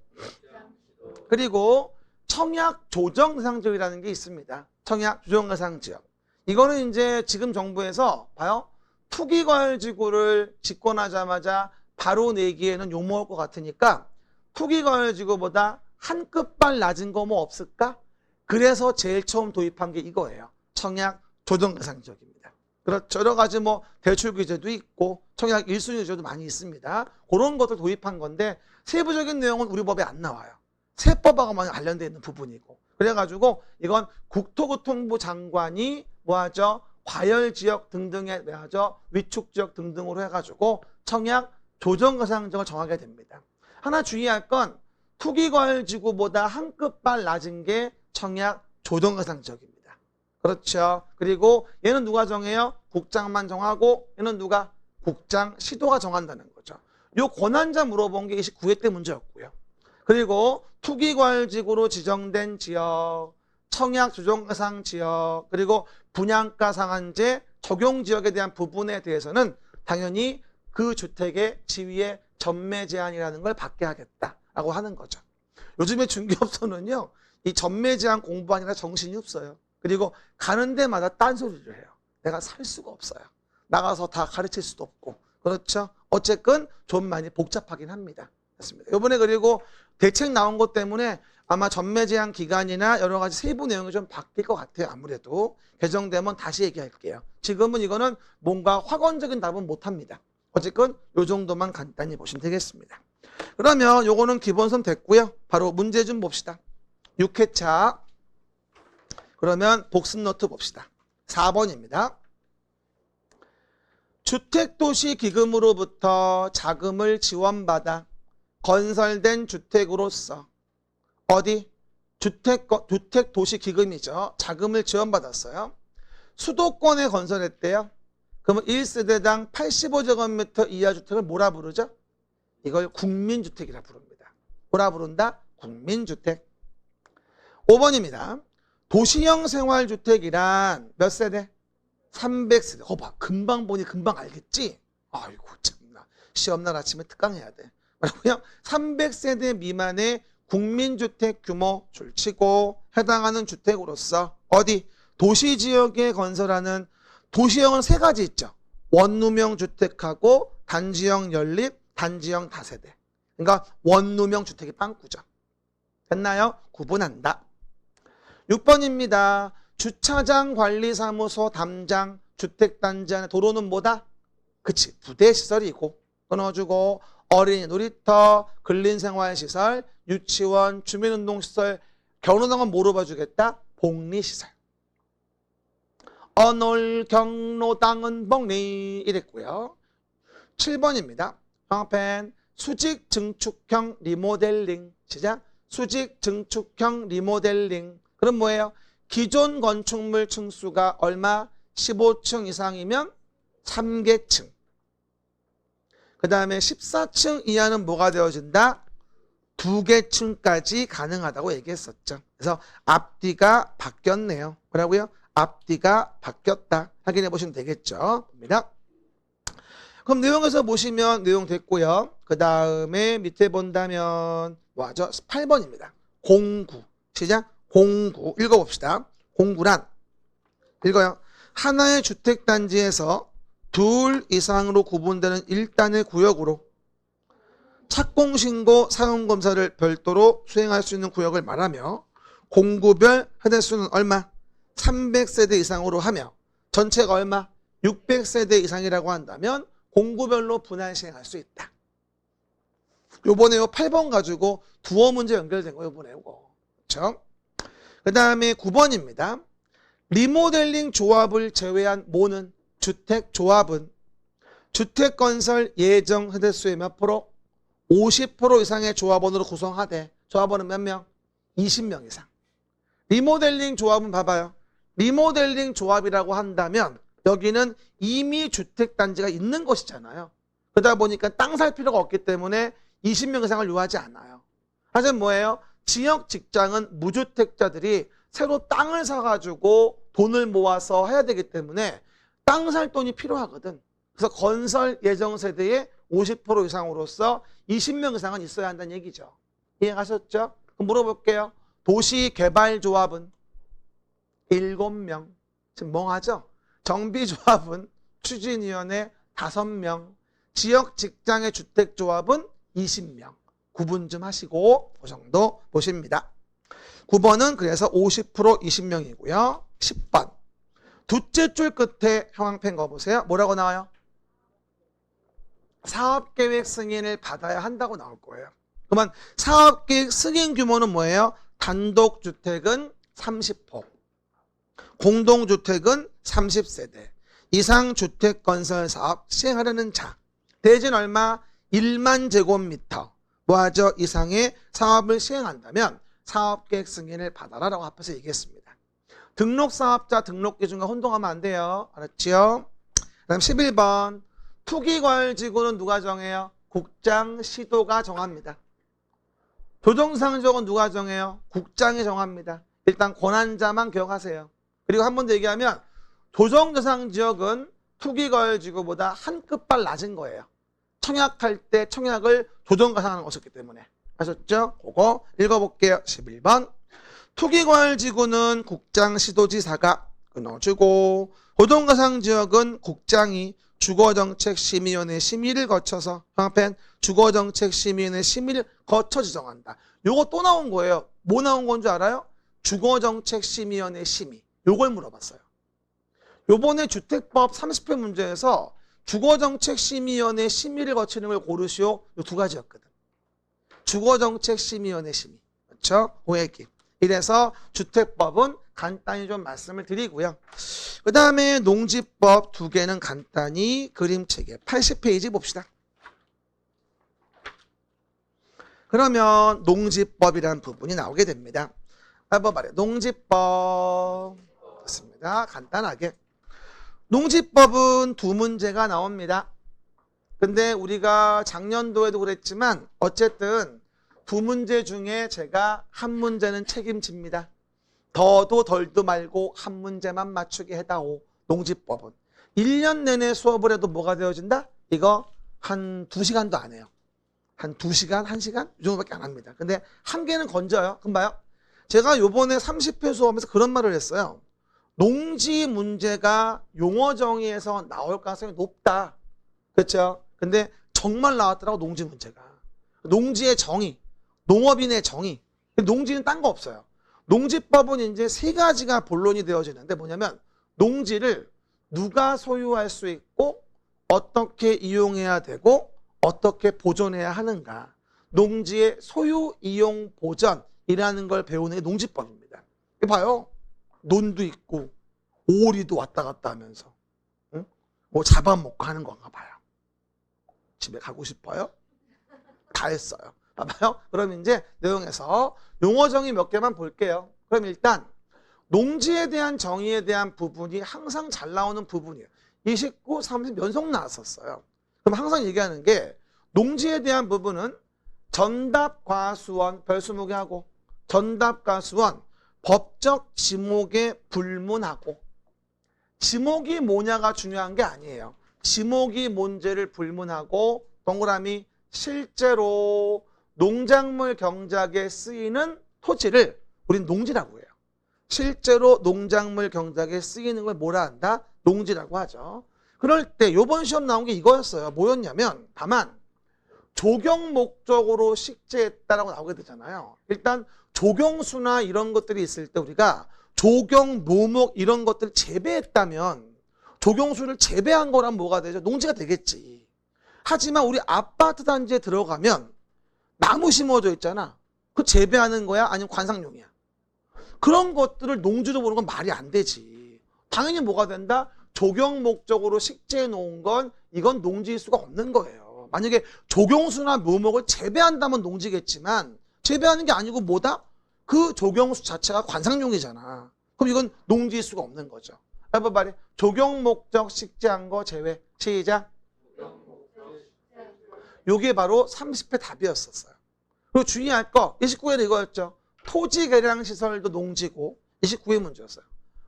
그리고 청약 조정 대상 지역이라는 게 있습니다. 청약 조정 대상 지역. 이거는 이제 지금 정부에서 봐요. 투기과열지구를 집권하자마자 바로 내기에는 욕먹을 것 같으니까 투기과열지구보다 한 끝발 낮은 거 뭐 없을까? 그래서 제일 처음 도입한 게 이거예요. 청약 조정 대상 지역입니다. 그렇죠. 여러 가지 뭐 대출 규제도 있고 청약 1순위 규제도 많이 있습니다. 그런 것들 도입한 건데 세부적인 내용은 우리 법에 안 나와요. 세법하고만 관련되어 있는 부분이고. 그래가지고 이건 국토교통부 장관이 뭐하죠? 과열지역 등등에 뭐하죠? 위축지역 등등으로 해가지고 청약 조정가상정을 정하게 됩니다. 하나 주의할 건 투기과열지구보다 한 끝발 낮은 게 청약 조정가상지역입니다. 그렇죠. 그리고 얘는 누가 정해요? 국장만 정하고 얘는 누가? 국장, 시도가 정한다는 거죠. 요 권한자 물어본 게 29회 때 문제였고요. 그리고 투기과열지구로 지정된 지역, 청약 조정가상 지역, 그리고 분양가 상한제 적용 지역에 대한 부분에 대해서는 당연히 그 주택의 지위의 전매 제한이라는 걸 받게 하겠다라고 하는 거죠. 요즘에 중개업소는요, 이 전매 제한 공부 아니라 정신이 없어요. 그리고 가는 데마다 딴소리를 해요. 내가 살 수가 없어요. 나가서 다 가르칠 수도 없고. 그렇죠? 어쨌든 좀 많이 복잡하긴 합니다. 됐습니다. 이번에 그리고 대책 나온 것 때문에 아마 전매 제한 기간이나 여러 가지 세부 내용이 좀 바뀔 것 같아요. 아무래도 개정되면 다시 얘기할게요. 지금은 이거는 뭔가 확언적인 답은 못합니다. 어쨌든 이 정도만 간단히 보시면 되겠습니다. 그러면 요거는 기본선 됐고요. 바로 문제 좀 봅시다. 6회차. 그러면 복습 노트 봅시다. 4번입니다. 주택도시기금으로부터 자금을 지원받아 건설된 주택으로서 어디? 주택도시기금이죠. 자금을 지원받았어요. 수도권에 건설했대요. 그러면 1세대당 85제곱미터 이하 주택을 뭐라 부르죠? 이걸 국민주택이라 부릅니다. 뭐라 부른다? 국민주택. 5번입니다. 도시형 생활주택이란 몇 세대? 300세대. 봐. 금방 보니 금방 알겠지? 아이고 참나. 시험날 아침에 특강해야 돼. 그냥 300세대 미만의 국민주택 규모 줄치고 해당하는 주택으로서 어디? 도시지역에 건설하는 도시형은 세 가지 있죠. 원룸형 주택하고 단지형 연립, 단지형 다세대. 그러니까 원룸형 주택이 빵꾸죠. 됐나요? 구분한다. 6번입니다. 주차장 관리사무소 담장 주택단지 안에 도로는 뭐다? 그치, 부대시설이고 끊어주고 어린이 놀이터, 근린생활시설, 유치원, 주민운동시설, 경로당은 뭐로 봐주겠다? 복리시설. 언홀 경로당은 복리 이랬고요. 7번입니다. 형펜 수직 증축형 리모델링. 시작. 수직 증축형 리모델링. 그럼 뭐예요? 기존 건축물 층수가 얼마? 15층 이상이면 3개층. 그 다음에 14층 이하는 뭐가 되어진다? 2개층까지 가능하다고 얘기했었죠. 그래서 앞뒤가 바뀌었네요. 뭐라고요? 앞뒤가 바뀌었다. 확인해 보시면 되겠죠. 봅니다. 그럼 내용에서 보시면 내용 됐고요. 그 다음에 밑에 본다면 뭐하죠? 8번입니다. 공구. 시작. 공구. 읽어봅시다. 공구란 읽어요. 하나의 주택단지에서 둘 이상으로 구분되는 1단의 구역으로 착공신고 사용검사를 별도로 수행할 수 있는 구역을 말하며 공구별 세대수는 얼마? 300세대 이상으로 하며 전체가 얼마? 600세대 이상이라고 한다면 공구별로 분할 시행할 수 있다. 요번에 요 8번 가지고 두어 문제 연결된 거 요번에 요거. 그렇죠? 그 다음에 9번입니다. 리모델링 조합을 제외한 모는 주택조합은 주택건설 예정 세대수의 몇 프로? 50% 이상의 조합원으로 구성하되 조합원은 몇 명? 20명 이상. 리모델링 조합은 봐봐요. 리모델링 조합이라고 한다면 여기는 이미 주택단지가 있는 것이잖아요. 그러다 보니까 땅 살 필요가 없기 때문에 20명 이상을 요하지 않아요. 하지만 뭐예요? 지역 직장은 무주택자들이 새로 땅을 사가지고 돈을 모아서 해야 되기 때문에 땅 살 돈이 필요하거든. 그래서 건설 예정 세대의 50% 이상으로서 20명 이상은 있어야 한다는 얘기죠. 이해가셨죠? 그럼 물어볼게요. 도시개발조합은 7명. 지금 멍하죠? 정비조합은 추진위원회 5명. 지역직장의 주택조합은 20명. 구분 좀 하시고 그 정도 보십니다. 9번은 그래서 50% 20명이고요. 10번. 둘째 줄 끝에 형광펜 거보세요. 뭐라고 나와요? 사업계획 승인을 받아야 한다고 나올 거예요. 그러면 사업계획 승인 규모는 뭐예요? 단독주택은 30호, 공동주택은 30세대 이상 주택건설사업 시행하려는 자. 대진 얼마? 1만 제곱미터 뭐하죠? 이상의 사업을 시행한다면 사업계획 승인을 받아라라고 앞에서 얘기했습니다. 등록사업자 등록기준과 혼동하면 안 돼요. 알았지요? 그 다음 11번. 투기과열지구는 누가 정해요? 국장, 시도가 정합니다. 조정상적은 누가 정해요? 국장이 정합니다. 일단 권한자만 기억하세요. 그리고 한 번 더 얘기하면 조정대상지역은 투기과열지구보다 한 끗발 낮은 거예요. 청약할 때 청약을 조정가상하는 것이었기 때문에. 아셨죠? 그거 읽어볼게요. 11번. 토기과열지구는 국장시도지사가 끊어주고 고동가상지역은 국장이 주거정책심의위원회 심의를 거쳐서 앞엔 주거정책심의위원회 심의를 거쳐 지정한다. 요거 또 나온 거예요. 뭐 나온 건 줄 알아요? 주거정책심의위원회 심의. 요걸 물어봤어요. 요번에 주택법 30회 문제에서 주거정책심의위원회 심의를 거치는 걸 고르시오. 요 두 가지였거든. 주거정책심의위원회 심의. 그렇죠? 그 얘기. 이래서 주택법은 간단히 좀 말씀을 드리고요. 그 다음에 농지법 두 개는 간단히 그림체계 80페이지 봅시다. 그러면 농지법이라는 부분이 나오게 됩니다. 한번 말해요. 농지법. 좋습니다. 간단하게. 농지법은 두 문제가 나옵니다. 근데 우리가 작년도에도 그랬지만 어쨌든 두 문제 중에 제가 한 문제는 책임집니다. 더도 덜도 말고 한 문제만 맞추게 해다오. 농지법은 1년 내내 수업을 해도 뭐가 되어진다? 이거 한 2시간도 안 해요. 한 2시간, 1시간? 이 정도밖에 안 합니다. 근데 한 개는 건져요. 그럼 봐요. 제가 요번에 30회 수업에서 그런 말을 했어요. 농지 문제가 용어 정의에서 나올 가능성이 높다. 그렇죠? 근데 정말 나왔더라고, 농지 문제가. 농지의 정의, 농업인의 정의. 농지는 딴 거 없어요. 농지법은 이제 세 가지가 본론이 되어지는데 뭐냐면 농지를 누가 소유할 수 있고 어떻게 이용해야 되고 어떻게 보존해야 하는가. 농지의 소유, 이용, 보전이라는 걸 배우는 게 농지법입니다. 봐요. 논도 있고 오리도 왔다 갔다 하면서 응? 뭐 잡아먹고 하는 건가 봐요. 집에 가고 싶어요? 다 했어요. 봐봐요. 그럼 이제 내용에서 용어 정의 몇 개만 볼게요. 그럼 일단 농지에 대한 정의에 대한 부분이 항상 잘 나오는 부분이에요. 29, 30 연속 나왔었어요. 그럼 항상 얘기하는 게 농지에 대한 부분은 전답과수원 별 20개 하고 전답과수원 법적 지목에 불문하고 지목이 뭐냐가 중요한 게 아니에요. 지목이 뭔지를 불문하고 동그라미 실제로 농작물 경작에 쓰이는 토지를 우린 농지라고 해요. 실제로 농작물 경작에 쓰이는 걸 뭐라 한다? 농지라고 하죠. 그럴 때 이번 시험 나온 게 이거였어요. 뭐였냐면 다만 조경 목적으로 식재했다라고 나오게 되잖아요. 일단 조경수나 이런 것들이 있을 때 우리가 조경, 묘목 이런 것들을 재배했다면 조경수를 재배한 거란 뭐가 되죠? 농지가 되겠지. 하지만 우리 아파트 단지에 들어가면 나무 심어져 있잖아. 그 재배하는 거야? 아니면 관상용이야? 그런 것들을 농지로 보는 건 말이 안 되지. 당연히 뭐가 된다? 조경 목적으로 식재해 놓은 건 이건 농지일 수가 없는 거예요. 만약에 조경수나 묘목을 재배한다면 농지겠지만 재배하는 게 아니고 뭐다? 그 조경수 자체가 관상용이잖아. 그럼 이건 농지일 수가 없는 거죠. 해봐 말이 조경 목적 식재한 거 제외. 시작. 요게 바로 30회 답이었었어요. 그리고 주의할 거 29회는 이거였죠. 토지 개량 시설도 농지고 29회 문제였어요.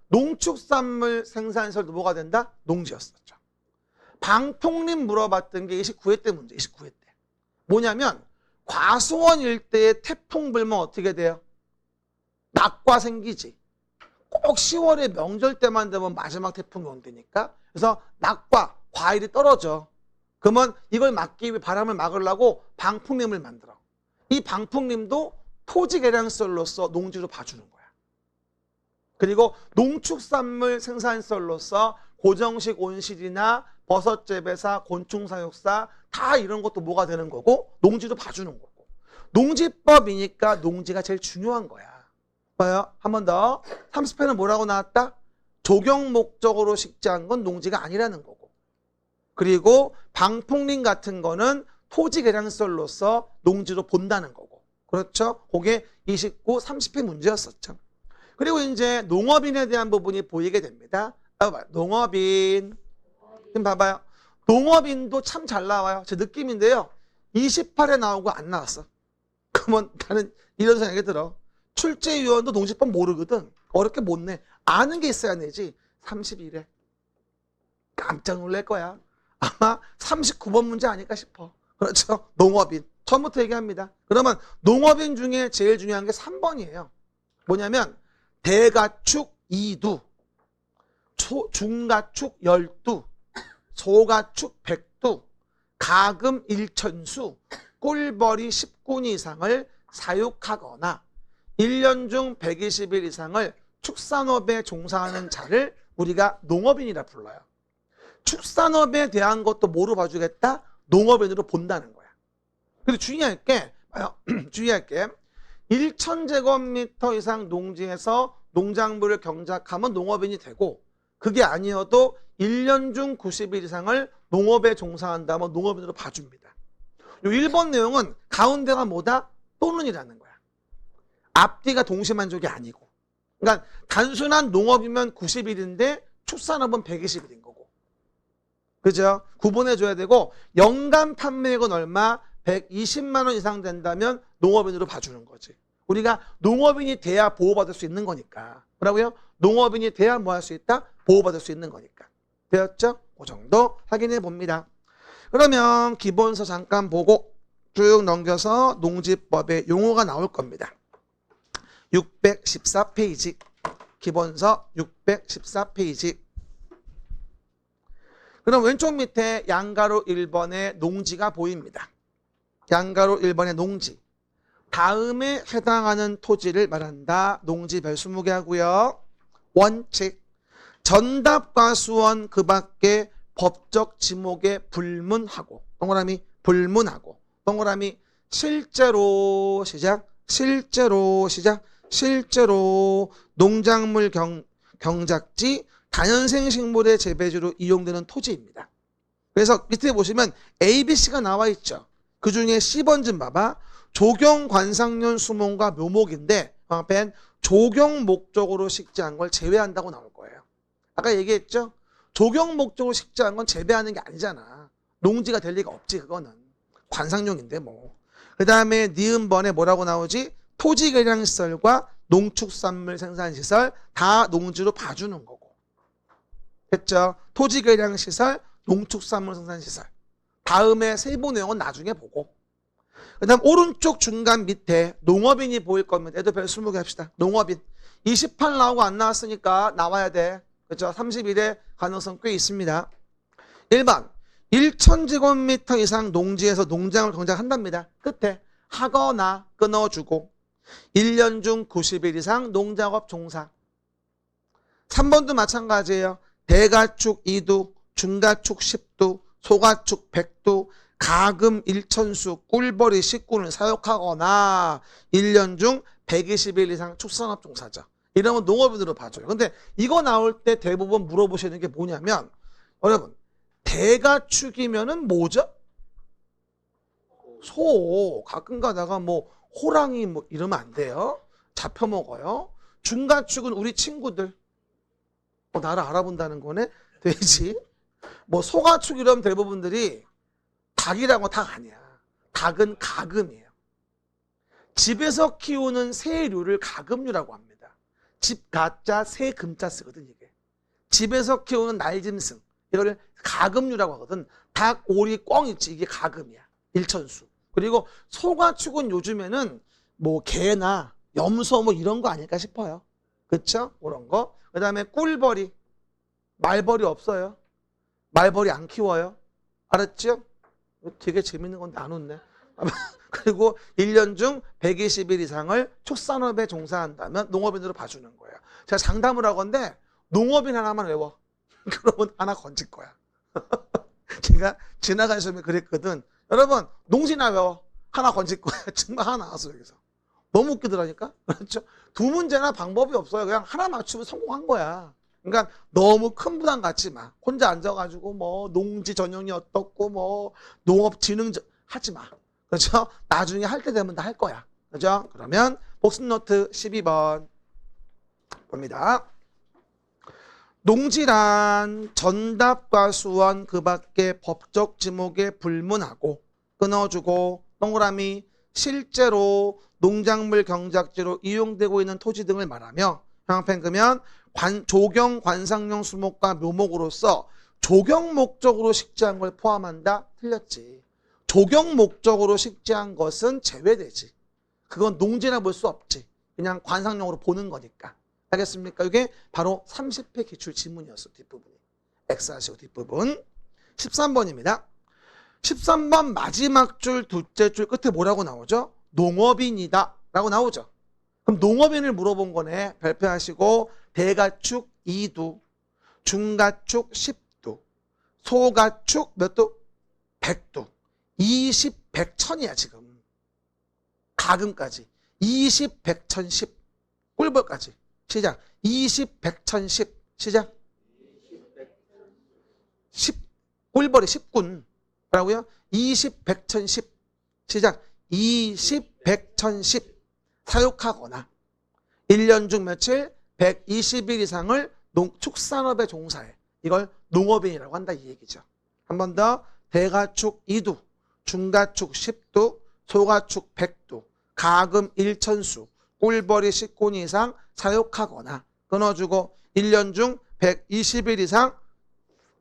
농축산물 생산시설도 뭐가 된다? 농지였었죠. 방통림 물어봤던 게 29회 때 문제, 29회 때. 뭐냐면 과수원 일대에 태풍 불면 어떻게 돼요? 낙과 생기지. 꼭 10월에 명절 때만 되면 마지막 태풍이 온다니까. 그래서 낙과, 과일이 떨어져. 그러면 이걸 막기 위해 바람을 막으려고 방풍림을 만들어. 이 방풍림도 토지 개량시설로서 농지로 봐주는 거야. 그리고 농축산물 생산시설로서 고정식 온실이나 버섯 재배사, 곤충 사육사 다 이런 것도 뭐가 되는 거고 농지로 봐주는 거고. 농지법이니까 농지가 제일 중요한 거야. 봐요. 한 번 더. 30회는 뭐라고 나왔다? 조경 목적으로 식재한 건 농지가 아니라는 거고. 그리고 방풍림 같은 거는 토지 개량시설로서 농지로 본다는 거고. 그렇죠? 그게 29, 30회 문제였었죠. 그리고 이제 농업인에 대한 부분이 보이게 됩니다. 농업인. 지금 봐봐요. 농업인도 참 잘 나와요. 제 느낌인데요. 28회 나오고 안 나왔어. 그러면 나는 이런 생각이 들어. 출제위원도 농지법 모르거든. 어렵게 못 내. 아는 게 있어야 내지. 31회. 깜짝 놀랄 거야. 아마 39번 문제 아닐까 싶어. 그렇죠? 농업인. 처음부터 얘기합니다. 그러면 농업인 중에 제일 중요한 게 3번이에요. 뭐냐면 대가축 2두, 중가축 12, 소가축 100두, 가금 1천수, 꿀벌이 10군 이상을 사육하거나 1년 중 120일 이상을 축산업에 종사하는 자를 우리가 농업인이라 불러요. 축산업에 대한 것도 뭐로 봐주겠다? 농업인으로 본다는 거야. 근데 주의할 게 1,000제곱미터 이상 농지에서 농작물을 경작하면 농업인이 되고, 그게 아니어도 1년 중 90일 이상을 농업에 종사한다면 농업인으로 봐줍니다. 요 1번 내용은 가운데가 뭐다? 또는이라는 거야. 앞뒤가 동시만족이 아니고. 그러니까 단순한 농업이면 90일인데 축산업은 120일인 거고. 그죠? 구분해줘야 되고, 연간 판매액은 얼마? 120만 원 이상 된다면 농업인으로 봐주는 거지. 우리가 농업인이 돼야 보호받을 수 있는 거니까. 뭐라고요? 농업인이 돼야 뭐 할 수 있다? 보호받을 수 있는 거니까. 되었죠? 그 정도 확인해 봅니다. 그러면 기본서 잠깐 보고 쭉 넘겨서 농지법의 용어가 나올 겁니다. 614페이지. 기본서 614페이지. 그럼 왼쪽 밑에 양가로 1번의 농지가 보입니다. 양가로 1번의 농지. 다음에 해당하는 토지를 말한다. 농지별 20개 하고요. 원칙. 전답과 수원 그 밖에 법적 지목에 불문하고, 동그라미 불문하고, 동그라미 실제로 시작, 실제로 시작, 실제로 농작물 경작지, 다년생 식물의 재배지로 이용되는 토지입니다. 그래서 밑에 보시면 A, B, C가 나와 있죠. 그 중에 C번 좀 봐봐. 조경, 관상년, 수목과 묘목인데 벤 조경 목적으로 식재한 걸 제외한다고 나올 거예요. 아까 얘기했죠? 조경 목적으로 식재한 건 재배하는 게 아니잖아. 농지가 될 리가 없지, 그거는. 관상용인데 뭐. 그 다음에 니은번에 뭐라고 나오지? 토지개량시설과 농축산물 생산시설 다 농지로 봐주는 거고. 됐죠? 토지개량시설, 농축산물 생산시설. 다음에 세부 내용은 나중에 보고. 그 다음 오른쪽 중간 밑에 농업인이 보일 겁니다. 얘도 별 20개 합시다. 농업인. 28 나오고 안 나왔으니까 나와야 돼. 그렇죠? 31의 가능성 꽤 있습니다. 1번 1,000제곱미터 이상 농지에서 농장을 경작한답니다. 끝에 하거나 끊어주고 1년 중 90일 이상 농작업 종사. 3번도 마찬가지예요. 대가축 2두, 중가축 10두, 소가축 100두, 가금 1천수, 꿀벌이 10군을 사육하거나 1년 중 120일 이상 축산업 종사자. 이러면 농업인으로 봐줘요. 근데 이거 나올 때 대부분 물어보시는 게 뭐냐면, 여러분, 대가축이면은 뭐죠? 소. 가끔 가다가 뭐 호랑이 뭐 이러면 안 돼요. 잡혀먹어요. 중가축은 우리 친구들. 나를 알아본다는 거네. 돼지. 뭐 소가축 이러면 대부분들이 닭이라고 닭 아니야. 닭은 가금이에요. 집에서 키우는 새류를 가금류라고 합니다. 집 가자 새 금자 쓰거든 이게. 집에서 키우는 날짐승 이거를 가금류라고 하거든. 닭, 오리, 꿩 있지 이게 가금이야. 1천수. 그리고 소가축은 요즘에는 뭐 개나 염소 뭐 이런 거 아닐까 싶어요. 그렇죠? 그런 거. 그 다음에 꿀벌이. 말벌이 없어요. 말벌이 안 키워요. 알았죠? 되게 재밌는 건데 안 웃네. 그리고 1년 중 120일 이상을 축산업에 종사한다면 농업인으로 봐주는 거예요. 제가 장담을 하건데 농업인 하나만 외워. 그러면 하나 건질 거야. 제가 지나간 시험에 그랬거든. 여러분 농지나 외워. 하나 건질 거야. 정말 하나 나왔어 여기서. 너무 웃기더라니까. 그렇죠? 두 문제나 방법이 없어요. 그냥 하나 맞추면 성공한 거야. 그러니까 너무 큰 부담 갖지 마. 혼자 앉아가지고 뭐 농지 전형이 어떻고 뭐 농업진흥 하지 마. 그렇죠? 나중에 할 때 되면 다 할 거야. 그렇죠? 그러면 복습 노트 12번 봅니다. 농지란 전답과 수원 그 밖에 법적 지목에 불문하고 끊어주고 동그라미 실제로 농작물 경작지로 이용되고 있는 토지 등을 말하며 형평 그면 조경, 관상용 수목과 묘목으로서 조경 목적으로 식재한 걸 포함한다? 틀렸지. 조경 목적으로 식재한 것은 제외되지. 그건 농지나 볼 수 없지. 그냥 관상용으로 보는 거니까. 알겠습니까? 이게 바로 30회 기출 지문이었어. 뒷부분이. X하시고 뒷부분. 13번입니다. 13번 마지막 줄 둘째 줄 끝에 뭐라고 나오죠? 농업인이다 라고 나오죠. 그럼 농업인을 물어본 거네. 발표하시고 대가축 2두, 중가축 10두, 소가축 몇 두? 100두. 20, 100, 1000이야 지금. 가금까지. 20, 100, 1010. 꿀벌까지. 시작. 20, 100, 1010. 시작. 10. 꿀벌이 10군. 뭐라고요? 20, 100, 1010. 시작. 20, 100, 1010. 사육하거나 1년 중 며칠 120일 이상을 축산업에 종사해. 이걸 농업인이라고 한다 이 얘기죠. 한 번 더. 대가축 2두, 중가축 10두, 소가축 100두, 가금 1천수, 꿀벌이 10군 이상 사육하거나 끊어주고 1년 중 120일 이상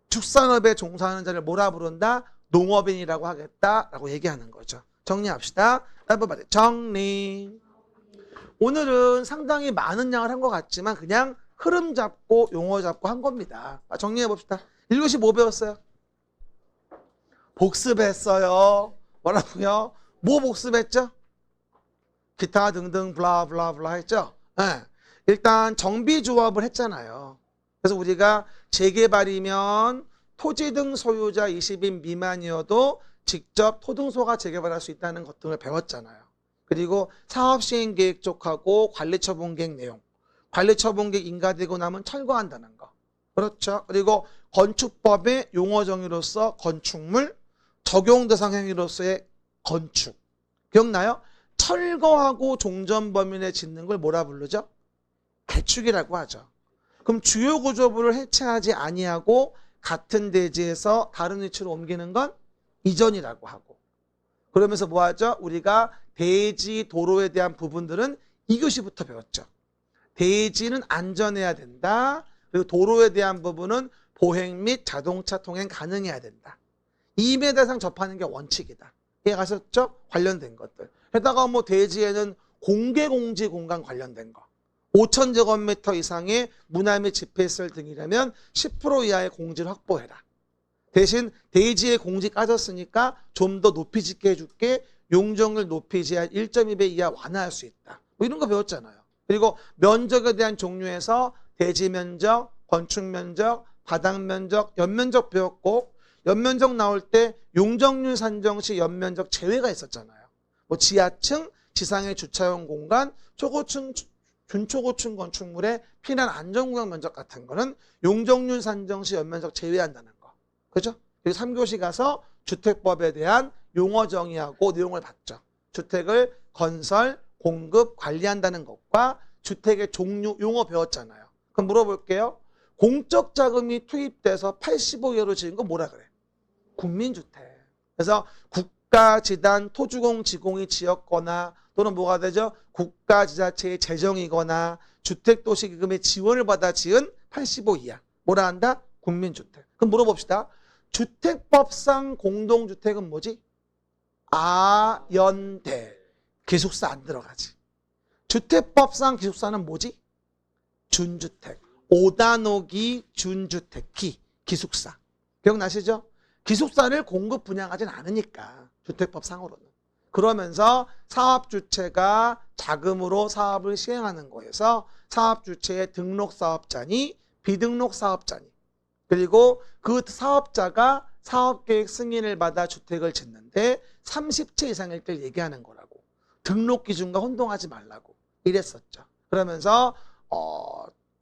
축산업에 종사하는 자를 뭐라 부른다? 농업인이라고 하겠다라고 얘기하는 거죠. 정리합시다. 정리. 오늘은 상당히 많은 양을 한 것 같지만 그냥 흐름 잡고 용어 잡고 한 겁니다. 정리해 봅시다. 1교시 뭐 배웠어요? 복습했어요. 뭐라고요? 뭐 복습했죠? 기타 등등 블라블라블라 했죠? 네. 일단 정비조합을 했잖아요. 그래서 우리가 재개발이면 토지 등 소유자 20인 미만이어도 직접 토등소가 재개발할 수 있다는 것 등을 배웠잖아요. 그리고 사업시행계획 쪽하고 관리처분계획 내용. 관리처분계획 인가되고 나면 철거한다는 거. 그렇죠. 그리고 건축법의 용어 정의로서 건축물, 적용대상 행위로서의 건축. 기억나요? 철거하고 종전범위내 짓는 걸 뭐라 부르죠? 개축이라고 하죠. 그럼 주요 구조부를 해체하지 아니하고 같은 대지에서 다른 위치로 옮기는 건 이전이라고 하고. 그러면서 뭐 하죠? 우리가 대지 도로에 대한 부분들은 2교시부터 배웠죠. 대지는 안전해야 된다. 그리고 도로에 대한 부분은 보행 및 자동차 통행 가능해야 된다. 2m 이상 접하는 게 원칙이다. 이해가셨죠? 관련된 것들. 게다가 뭐 대지에는 공개공지 공간 관련된 거. 5,000제곱미터 이상의 문화 및 집회시설 등이라면 10% 이하의 공지를 확보해라. 대신 대지의 공지 까졌으니까 좀 더 높이 짓게 해줄게. 용적률 높이 제한 1.2배 이하 완화할 수 있다. 뭐 이런 거 배웠잖아요. 그리고 면적에 대한 종류에서 대지 면적, 건축 면적, 바닥 면적, 연면적 배웠고 연면적 나올 때 용적률 산정 시 연면적 제외가 있었잖아요. 뭐 지하층, 지상의 주차용 공간, 초고층, 준초고층 건축물의 피난 안전구역 면적 같은 거는 용적률 산정 시 연면적 제외한다는 거. 그죠? 그리고 3교시 가서 주택법에 대한 용어 정의하고 내용을 봤죠. 주택을 건설, 공급, 관리한다는 것과 주택의 종류, 용어 배웠잖아요. 그럼 물어볼게요. 공적 자금이 투입돼서 85예로 지은 거 뭐라 그래? 국민주택. 그래서 국가, 지단, 토주공, 지공이 지었거나 또는 뭐가 되죠? 국가, 지자체의 재정이거나 주택도시기금의 지원을 받아 지은 85 이하. 뭐라 한다? 국민주택. 그럼 물어봅시다. 주택법상 공동주택은 뭐지? 아연대. 기숙사 안 들어가지. 주택법상 기숙사는 뭐지? 준주택. 5단옥이 준주택기. 기숙사. 기억나시죠? 기숙사를 공급 분양하진 않으니까. 주택법상으로는. 그러면서 사업주체가 자금으로 사업을 시행하는 거에서 사업주체의 등록사업자니 비등록사업자니 그리고 그 사업자가 사업계획 승인을 받아 주택을 짓는데 30채 이상일 때 얘기하는 거라고. 등록 기준과 혼동하지 말라고 이랬었죠. 그러면서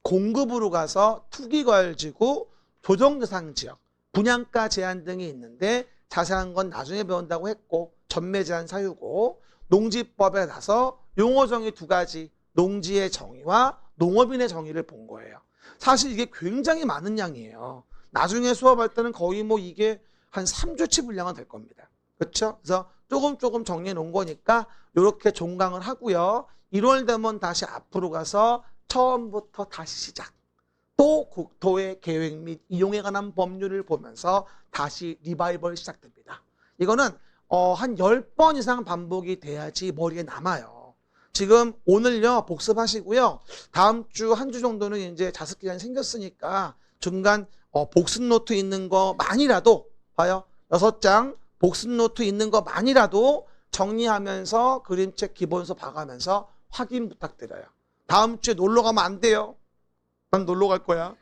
공급으로 가서 투기과열지구, 조정대상지역, 분양가 제한 등이 있는데 자세한 건 나중에 배운다고 했고 전매 제한 사유고 농지법에 나서 용어 정의 두 가지 농지의 정의와 농업인의 정의를 본 거예요. 사실 이게 굉장히 많은 양이에요. 나중에 수업할 때는 거의 뭐 이게 한 3주치 분량은 될 겁니다. 그렇죠? 그래서 조금 정리해 놓은 거니까 이렇게 종강을 하고요. 1월 되면 다시 앞으로 가서 처음부터 다시 시작. 또 국토의 계획 및 이용에 관한 법률을 보면서 다시 리바이벌 시작됩니다. 이거는 한 10번 이상 반복이 돼야지 머리에 남아요. 지금 오늘요 복습하시고요. 다음 주 한 주 정도는 이제 자습 기간이 생겼으니까 중간 복습 노트 있는 거만이라도 봐요. 6장 복습 노트 있는 거만이라도 정리하면서 그림책 기본서 봐가면서 확인 부탁드려요. 다음 주에 놀러 가면 안 돼요. 난 놀러 갈 거야.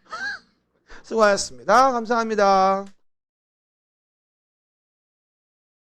수고하셨습니다. 감사합니다.